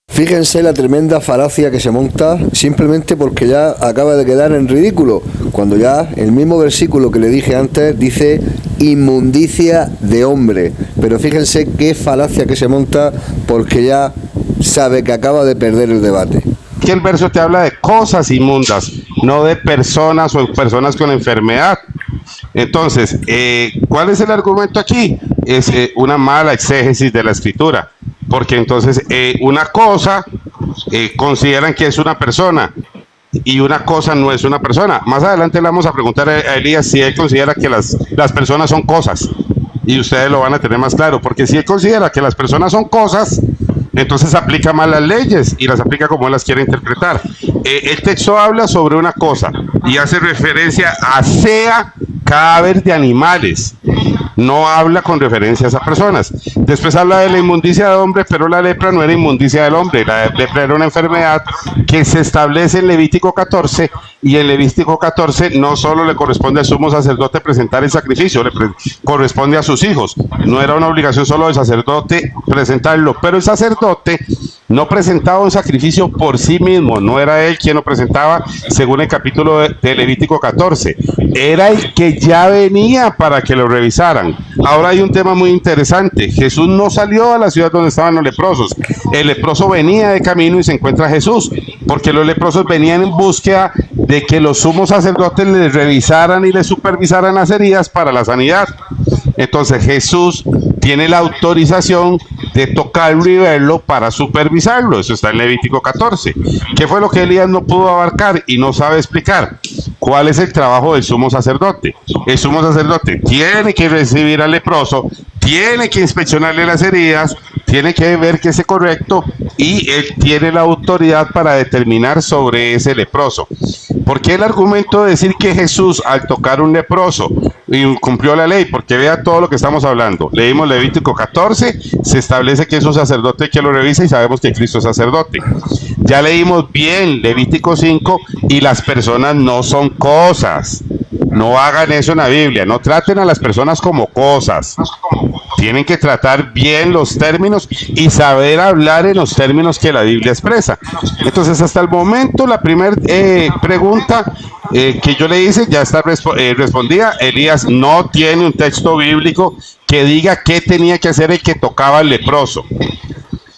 Fíjense la tremenda falacia que se monta simplemente porque ya acaba de quedar en ridículo, cuando ya el mismo versículo que le dije antes dice inmundicia de hombre. Pero fíjense qué falacia que se monta porque ya sabe que acaba de perder el debate. Que el verso te habla de cosas inmundas, no de personas o personas con enfermedad. Entonces, ¿cuál es el argumento aquí? es una mala exégesis de la escritura, porque entonces una cosa consideran que es una persona y una cosa no es una persona. Más adelante le vamos a preguntar a Elías si él considera que las personas son cosas, y ustedes lo van a tener más claro, porque si él considera que las personas son cosas, entonces aplica mal las leyes y las aplica como él las quiere interpretar. El texto habla sobre una cosa y hace referencia a sea cadáver de animales, no habla con referencias a personas. Después habla de la inmundicia del hombre, pero la lepra no era inmundicia del hombre, la lepra era una enfermedad que se establece en Levítico 14, y en Levítico 14 no solo le corresponde al sumo sacerdote presentar el sacrificio, corresponde a sus hijos. No era una obligación solo del sacerdote presentarlo, pero el sacerdote no presentaba un sacrificio por sí mismo, no era él quien lo presentaba según el capítulo de Levítico 14, era el que ya venía para que lo revisaran. Ahora hay un tema muy interesante: Jesús no salió a la ciudad donde estaban los leprosos, el leproso venía de camino y se encuentra a Jesús, porque los leprosos venían en búsqueda de que los sumos sacerdotes les revisaran y les supervisaran las heridas para la sanidad. Entonces Jesús tiene la autorización de tocarlo y verlo para supervisarlo. Eso está en Levítico 14. ¿Qué fue lo que Elías no pudo abarcar y no sabe explicar? ¿Cuál es el trabajo del sumo sacerdote? El sumo sacerdote tiene que recibir al leproso, tiene que inspeccionarle las heridas, tiene que ver que esté correcto, y él tiene la autoridad para determinar sobre ese leproso. ¿Por qué el argumento de decir que Jesús, al tocar un leproso, cumplió la ley? Porque vea todo lo que estamos hablando. Leímos Levítico 14, se establece que es un sacerdote que lo revisa y sabemos que Cristo es sacerdote. Ya leímos bien Levítico 5, y las personas no son cosas. No hagan eso en la Biblia, no traten a las personas como cosas. Tienen que tratar bien los términos y saber hablar en los términos que la Biblia expresa. Entonces, hasta el momento, la primera pregunta que yo le hice ya está respondida. Elías no tiene un texto bíblico que diga qué tenía que hacer el que tocaba al leproso.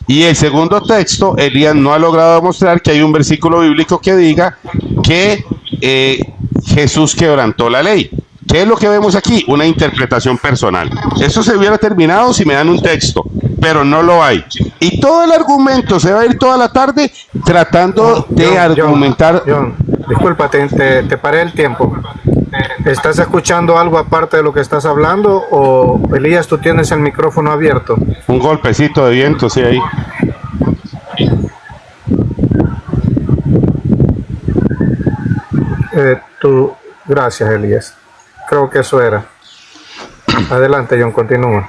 Y el segundo texto, Elías no ha logrado demostrar que hay un versículo bíblico que diga que Jesús quebrantó la ley. ¿Qué es lo que vemos aquí? Una interpretación personal. Esto se hubiera terminado si me dan un texto, pero no lo hay. Y todo el argumento se va a ir toda la tarde tratando de argumentar. John, disculpa, te paré el tiempo. ¿Estás escuchando algo aparte de lo que estás hablando, o Elías, tú tienes el micrófono abierto? Un golpecito de viento, sí, ahí. Gracias, Elías. Creo que eso era. Adelante, John, continúa.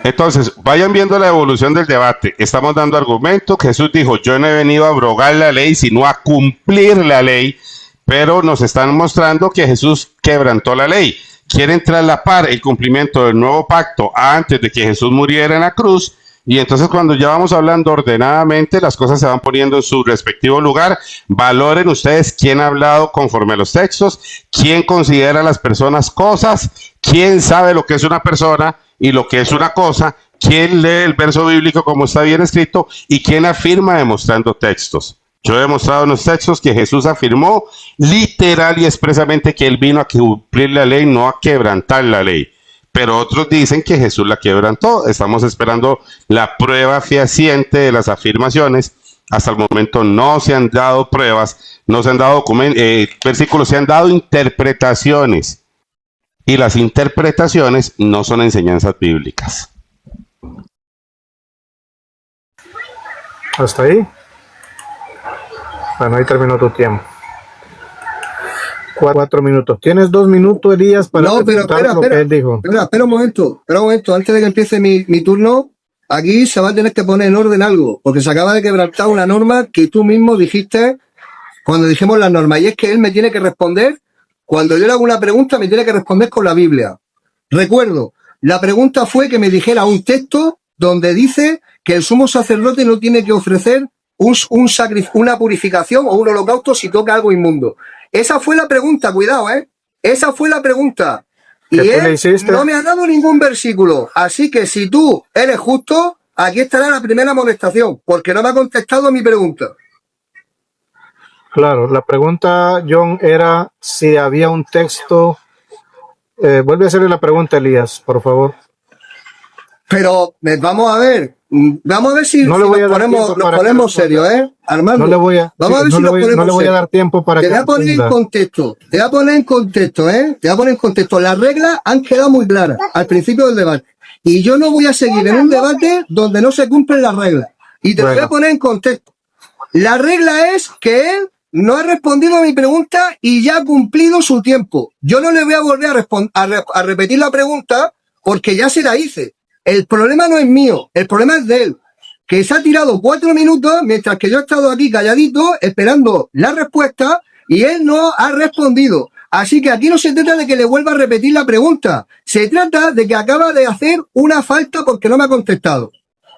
Entonces, vayan viendo la evolución del debate. Estamos dando argumentos. Jesús dijo: yo no he venido a abrogar la ley, sino a cumplir la ley. Pero nos están mostrando que Jesús quebrantó la ley. Quieren traslapar el cumplimiento del nuevo pacto antes de que Jesús muriera en la cruz. Y entonces, cuando ya vamos hablando ordenadamente, las cosas se van poniendo en su respectivo lugar. Valoren ustedes quién ha hablado conforme a los textos, quién considera a las personas cosas, quién sabe lo que es una persona y lo que es una cosa, quién lee el verso bíblico como está bien escrito y quién afirma demostrando textos. Yo he demostrado en los textos que Jesús afirmó literal y expresamente que él vino a cumplir la ley, no a quebrantar la ley. Pero otros dicen que Jesús la quebrantó. Estamos esperando la prueba fehaciente de las afirmaciones. Hasta el momento no se han dado pruebas, no se han dado versículos, se han dado interpretaciones. Y las interpretaciones no son enseñanzas bíblicas. ¿Hasta ahí? Bueno, ahí terminó tu tiempo. 4 minutos. Tienes 2 minutos, Elías, para lo que él dijo. Espera un momento. Antes de que empiece mi turno, aquí se va a tener que poner en orden algo, porque se acaba de quebrantar una norma que tú mismo dijiste cuando dijimos la norma, y es que él me tiene que responder, cuando yo le hago una pregunta, me tiene que responder con la Biblia. Recuerdo, la pregunta fue que me dijera un texto donde dice que el sumo sacerdote no tiene que ofrecer una purificación o un holocausto si toca algo inmundo. Esa fue la pregunta, cuidado, esa fue la pregunta. Y él no me ha dado ningún versículo. Así que si tú eres justo, aquí estará la primera amonestación, porque no me ha contestado a mi pregunta. Claro, la pregunta, John, era si había un texto. Vuelve a hacerle la pregunta, Elías, por favor. Pero vamos a ver si, No le voy a nos dar ponemos, tiempo nos para ponemos que serios, Armando. No le voy a, Vamos a ver no si le nos voy, ponemos no le voy a serios. dar tiempo para Te que voy a poner en entienda. contexto, te voy a poner en contexto, Te voy a poner en contexto. Las reglas han quedado muy claras al principio del debate. Y yo no voy a seguir en un debate donde no se cumplen las reglas. Y te lo voy a Bueno. poner en contexto. La regla es que él no ha respondido a mi pregunta y ya ha cumplido su tiempo. Yo no le voy a volver a repetir la pregunta porque ya se la hice. El problema no es mío, el problema es de él, que se ha tirado 4 minutos mientras que yo he estado aquí calladito esperando la respuesta y él no ha respondido. Así que aquí no se trata de que le vuelva a repetir la pregunta, se trata de que acaba de hacer una falta porque no me ha contestado.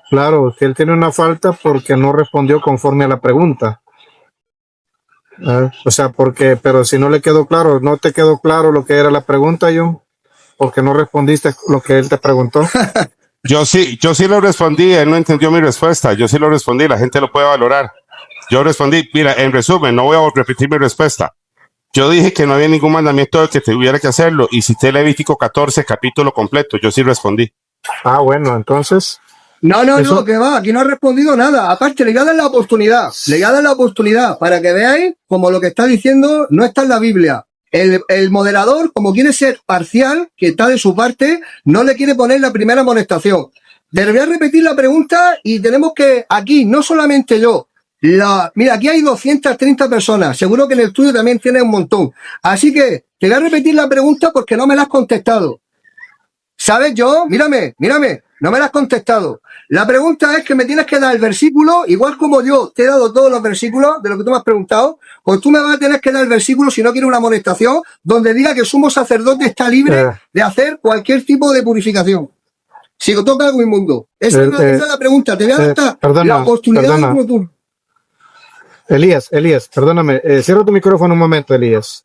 Claro, que él tiene una falta porque no respondió conforme a la pregunta. O sea, pero si no le quedó claro, no te quedó claro lo que era la pregunta, John, porque no respondiste lo que él te preguntó. Yo sí lo respondí, él no entendió mi respuesta, yo sí lo respondí, la gente lo puede valorar. Yo respondí, mira, en resumen, no voy a repetir mi respuesta. Yo dije que no había ningún mandamiento de que tuviera que hacerlo y cité Levítico 14, capítulo completo, yo sí respondí. Ah, bueno, entonces... No, Eso- que va, aquí no ha respondido nada. Aparte, le voy a dar la oportunidad para que veáis como lo que está diciendo no está en la Biblia. El moderador, como quiere ser parcial, que está de su parte, no le quiere poner la primera amonestación. Le voy a repetir la pregunta y tenemos que, aquí, no solamente yo, mira, aquí hay 230 personas, seguro que en el estudio también tiene un montón. Así que te voy a repetir la pregunta porque no me la has contestado. ¿Sabes, yo? Mírame, no me la has contestado. La pregunta es que me tienes que dar el versículo, igual como yo te he dado todos los versículos de lo que tú me has preguntado, pues tú me vas a tener que dar el versículo, si no quieres una amonestación, donde diga que el sumo sacerdote está libre de hacer cualquier tipo de purificación. Si toca algo inmundo. Esa es la pregunta. Te voy a dar la oportunidad de tu turno. Elías, perdóname, cierra tu micrófono un momento, Elías,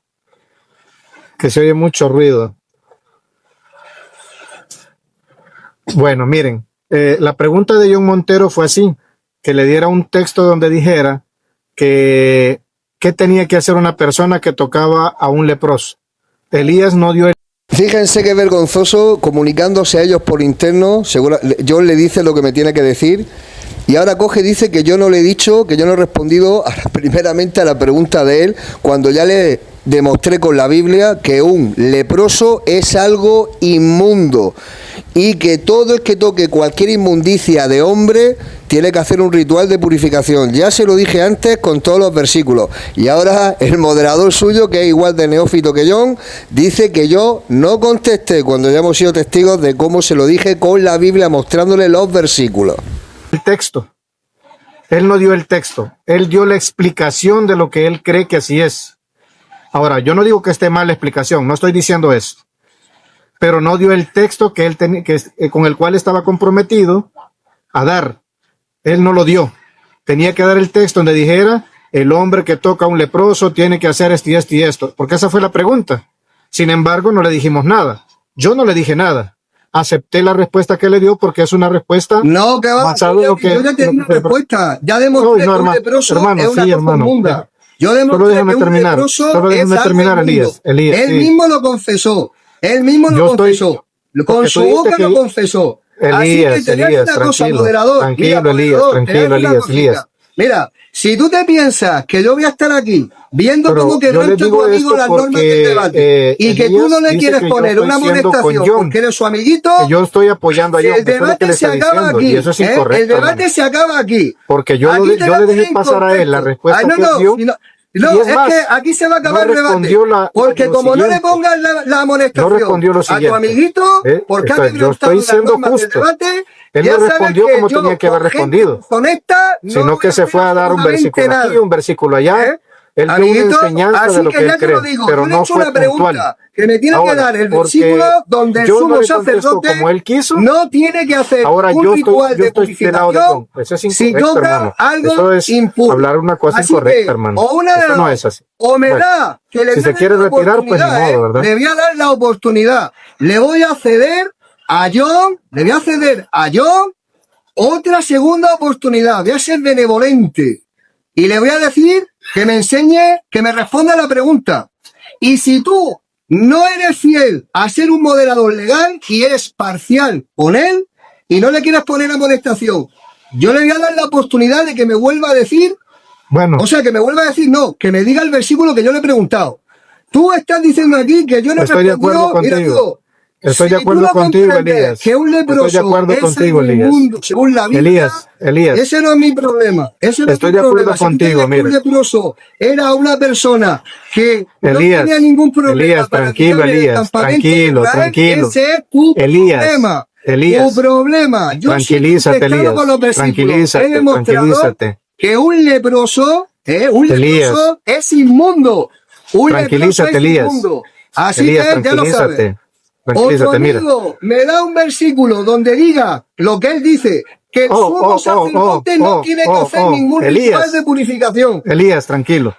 que se oye mucho ruido. Bueno, miren, la pregunta de John Montero fue así, que le diera un texto donde dijera que qué tenía que hacer una persona que tocaba a un leproso. Elías no dio el... Fíjense qué vergonzoso, comunicándose a ellos por interno, John le dice lo que me tiene que decir, y ahora coge y dice que yo no le he dicho, que yo no he respondido primeramente a la pregunta de él, cuando ya le demostré con la Biblia que un leproso es algo inmundo, y que todo el que toque cualquier inmundicia de hombre tiene que hacer un ritual de purificación. Ya se lo dije antes con todos los versículos, y ahora el moderador suyo, que es igual de neófito que John, dice que yo no contesté cuando ya hemos sido testigos de cómo se lo dije con la Biblia, mostrándole los versículos. El texto. Él no dio el texto, él dio la explicación de lo que él cree que así es. Ahora, yo no digo que esté mal la explicación, no estoy diciendo eso, pero no dio el texto que él con el cual estaba comprometido a dar. Él no lo dio. Tenía que dar el texto donde dijera, el hombre que toca a un leproso tiene que hacer esto y esto y esto, porque esa fue la pregunta. Sin embargo, no le dijimos nada. Yo no le dije nada. Acepté la respuesta que le dio porque es una respuesta No, que va, basada en lo que... yo ya tenía una respuesta. Ya demostré que un leproso hermano, es una sí, cosa hermano. inmunda. Yo Solo demostré déjame que un terminar. leproso Solo déjame es algo terminar, inmundo. Elías, Él sí. mismo lo confesó. Él mismo lo Yo estoy- confesó. Con porque su tú dijiste boca que- lo confesó. Así Elías, que te voy a decir una cosa, tranquilo, moderador. tranquilo, Mira, Elías, moderador, tranquilo, te voy a decir una Elías, cosita. Elías. Mira, si tú te piensas que yo voy a estar aquí viendo Pero cómo yo quebranta le tu digo amigo esto las normas del porque, debate y que tú Elías no le dice quieres que yo poner estoy una siendo con amonestación John, porque eres su amiguito, que yo estoy apoyando a John, el eso es lo que debate le se estoy acaba diciendo, aquí. y eso es El incorrecto, debate hermano. se acaba aquí. Porque yo Aquí te le voy a dejé poner en pasar a él la contexto. respuesta No, que él dio. no, y es más, que aquí se va a acabar no el debate. respondió Porque lo como no le siguiente. pongas la No amonestación respondió lo a tu siguiente. amiguito, porque ha Entonces, yo quebrantado estoy las siendo normas del justo. debate, Él ya no sabes respondió que como yo, tenía que haber con gente respondido, honesta, no sino voy que se hacer fue a dar un absolutamente versículo aquí, nada. un versículo allá. ¿Eh? Él dio una Amiguito, enseñanza así de lo que que ya él te lo cree, digo, pero yo le he no hecho fue una puntual. pregunta que me tiene que Ahora, dar el porque versículo donde el yo no sumo le contesto sacerdote como él quiso. no tiene que hacer Ahora un yo ritual estoy de del lado de purificación John. Eso es si incorrecto, toca hermano. algo Eso es impuro. hablar una cosa Así incorrecta, que, hermano. o una de Eso no dos, es así. o me Bueno, da que le si voy se a dar quiere la retirar, pues ni oportunidad, modo, ¿verdad? le voy a dar la oportunidad. Le voy a ceder a John, le voy a ceder a John otra segunda oportunidad. Voy a ser benevolente. Y le voy a decir que me enseñe, que me responda a la pregunta. Y si tú no eres fiel a ser un moderador legal y eres parcial con él, y no le quieras poner amonestación, yo le voy a dar la oportunidad de que me vuelva a decir, Bueno, o sea, que me vuelva a decir, no, que me diga el versículo que yo le he preguntado. Tú estás diciendo aquí que yo no he estoy de acuerdo respondido, mira, contigo. digo, Estoy de si acuerdo tú no contigo, comprendes Elías. que un leproso Estoy de acuerdo es contigo, algo Elías. inmundo, según la Biblia, Elías, ese no es mi problema. Ese no Estoy es mi de acuerdo problema. Si tú contigo, crees que un mira. leproso era una persona que no Elías, tenía ningún problema Elías, para tranquilo, quitarle el Elías, campamento tranquilo, de Israel, tranquilo. ese es tu Elías, problema. Elías, Tu problema. Yo sí he tranquilízate, contestado Elías, con los versículos. He tranquilízate, demostrado tranquilízate. que un leproso Elías, es inmundo. Un leproso tranquilízate, es Elías. inmundo. Así Elías, que ya lo sabes. tranquilízate. Otro Tranquilízate, mira. amigo me da un versículo donde diga lo que él dice, que el sumo sacerdote no tiene que hacer ningún ritual Elías, de purificación. Elías, tranquilo.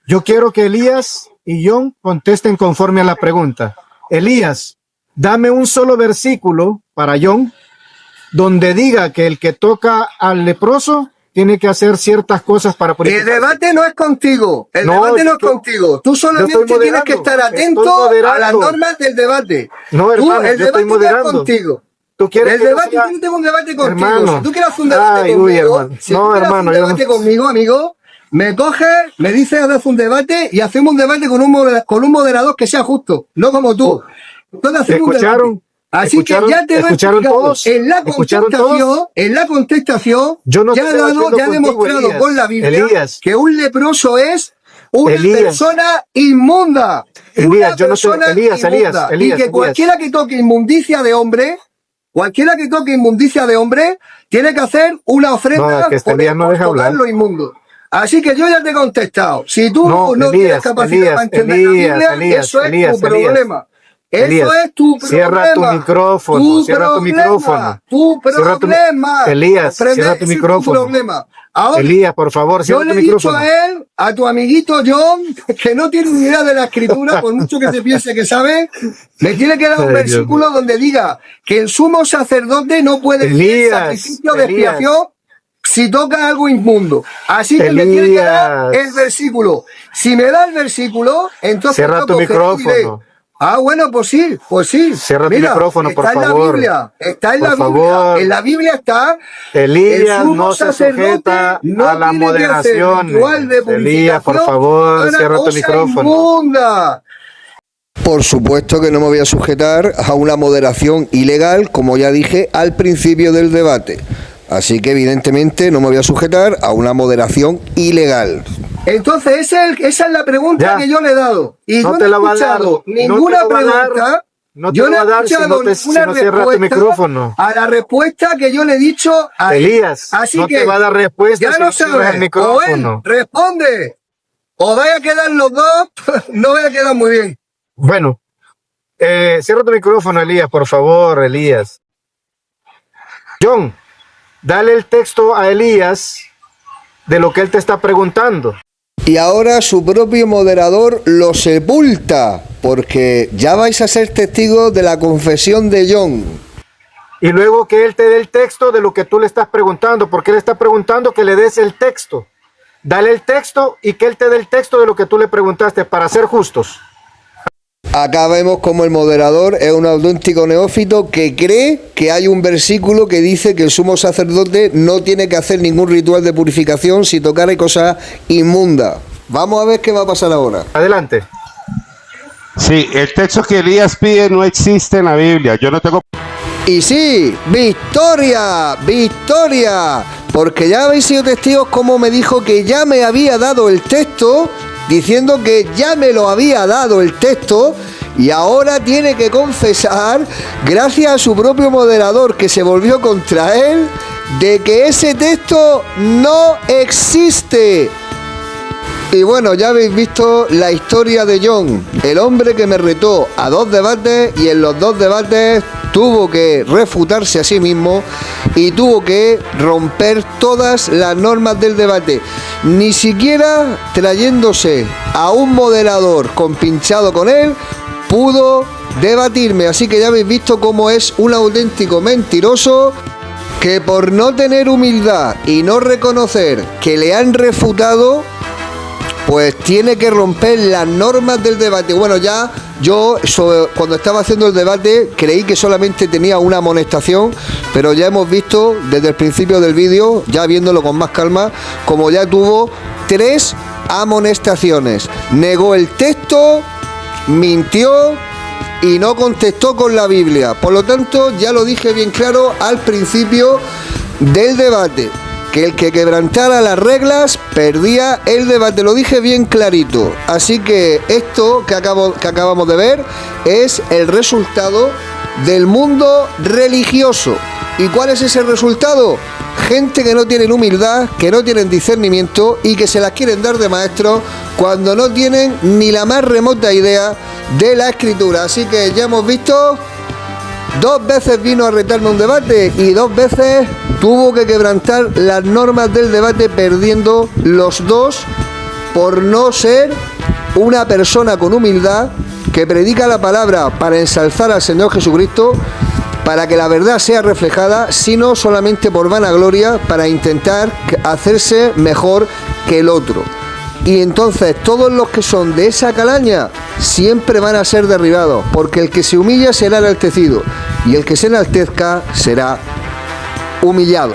Yo quiero que Elías y John contesten conforme a la pregunta. Elías, dame un solo versículo para John donde diga que el que toca al leproso tiene que hacer ciertas cosas para El purificar. debate no es contigo, el No, debate no yo es contigo. Tú solamente estoy tienes moderando, que estar estoy atento moderando. a las normas del debate. No, hermano, el yo estoy debate no es moderando. contigo. ¿Tú quieres El que yo debate, sea- yo no tengo un debate contigo. Hermano. Si tú quieres hacer un debate Ay, uy, conmigo, hermano. si No, tú quieres hermano, hacer yo un debate no- conmigo, amigo, me coges, me dices haz un debate y hacemos un debate con un moderador que sea justo, no como tú. Entonces hacemos un ¿Escucharon? debate. Así ¿Escucharon? que ya te lo he ¿Escucharon explicado. todos? En ¿Escucharon todos? la contestación, Yo no ya he estoy debatiendo ya he contigo, demostrado Elías. con la Biblia Elías. que un leproso es una Elías. persona inmunda. Elías, Una yo no sé- persona Elías, inmunda. Y Elías, que Elías. cualquiera que toque inmundicia de hombre, tiene que hacer una ofrenda No, que este Elías no deja tocar hablar. lo inmundo. Así que yo ya te he contestado. Si tú No, no tienes capacidad para entender la Biblia, eso es tu problema. Elías, Eso es tu problema. cierra tu micrófono, cierra tu micrófono. Tu Cierra tu mi- problema. Elías, ¿Comprendes? cierra tu Ese es micrófono. problema. Ahora, Elías, por favor, yo cierra le tu he dicho micrófono. a él, a tu amiguito John, que no tiene ni idea de la escritura, por mucho que se piense que sabe, me tiene que dar un Ay, Dios versículo donde diga que el sumo sacerdote no puede hacer Elías, sacrificio de Elías. expiación si toca algo inmundo. Así que me tiene que dar Elías. el versículo. Si me da el versículo, entonces Cierra yo tu cogeré y diré, micrófono. bueno, pues sí, pues sí. Cierra tu micrófono, por está en favor. la Biblia, está en Por la Biblia. favor. En la Biblia está Elías el sumo no se sacerdote sujeta no a la tiene que hacer moderación. ritual de Elías, por purificación. favor, Una cierra tu cosa micrófono. inmunda. Por supuesto que no me voy a sujetar a una moderación ilegal, como ya dije al principio del debate. Así que evidentemente no me voy a sujetar a una moderación ilegal. Entonces, esa es la pregunta Ya. que yo le he dado. Y No yo te no la he va a dar, escuchado no te ninguna la va a dar, pregunta. no te Yo la no va a he dar si escuchado no te- si ninguna no cierras tu respuesta micrófono. a la respuesta que yo le he dicho a él. Elías, Así no que te va a dar respuesta ya si no no cierras sabes. el O él micrófono. responde. O vaya a quedar los dos. No vaya a quedar muy bien. Bueno, cierra tu micrófono, Elías, por favor, Elías. John, dale el texto a Elías de lo que él te está preguntando. Y ahora su propio moderador lo sepulta, porque ya vais a ser testigos de la confesión de John. Y luego que él te dé el texto de lo que tú le estás preguntando, porque él está preguntando que le des el texto. Dale el texto y que él te dé el texto de lo que tú le preguntaste para ser justos. Acá vemos como el moderador es un auténtico neófito que cree que hay un versículo que dice que el sumo sacerdote no tiene que hacer ningún ritual de purificación si tocara cosas inmundas. Vamos a ver qué va a pasar ahora. Adelante. Sí, el texto que Elías pide no existe en la Biblia. Yo no tengo. Y sí, victoria, victoria, porque ya habéis sido testigos como me dijo que ya me había dado el texto, diciendo que ya me lo había dado el texto, y ahora tiene que confesar, gracias a su propio moderador que se volvió contra él, de que ese texto no existe. Y bueno, ya habéis visto la historia de John, el hombre que me retó a 2 debates y en los 2 debates tuvo que refutarse a sí mismo y tuvo que romper todas las normas del debate. Ni siquiera trayéndose a un moderador compinchado con él, pudo debatirme. Así que ya habéis visto cómo es un auténtico mentiroso que por no tener humildad y no reconocer que le han refutado, pues tiene que romper las normas del debate. Bueno, ya Yo, cuando estaba haciendo el debate, creí que solamente tenía una amonestación, pero ya hemos visto desde el principio del vídeo, ya viéndolo con más calma, como ya tuvo 3 amonestaciones. Negó el texto, mintió y no contestó con la Biblia. Por lo tanto, ya lo dije bien claro al principio del debate, que el que quebrantara las reglas perdía el debate. Lo dije bien clarito. Así que esto que acabamos de ver es el resultado del mundo religioso. ¿Y cuál es ese resultado? Gente que no tienen humildad, que no tienen discernimiento y que se las quieren dar de maestros cuando no tienen ni la más remota idea de la escritura. Así que ya hemos visto, 2 veces vino a retarme un debate y 2 veces tuvo que quebrantar las normas del debate, perdiendo los 2 por no ser una persona con humildad que predica la palabra para ensalzar al Señor Jesucristo, para que la verdad sea reflejada, sino solamente por vanagloria, para intentar hacerse mejor que el otro. Y entonces todos los que son de esa calaña siempre van a ser derribados, porque el que se humilla será enaltecido y el que se enaltezca será humillado.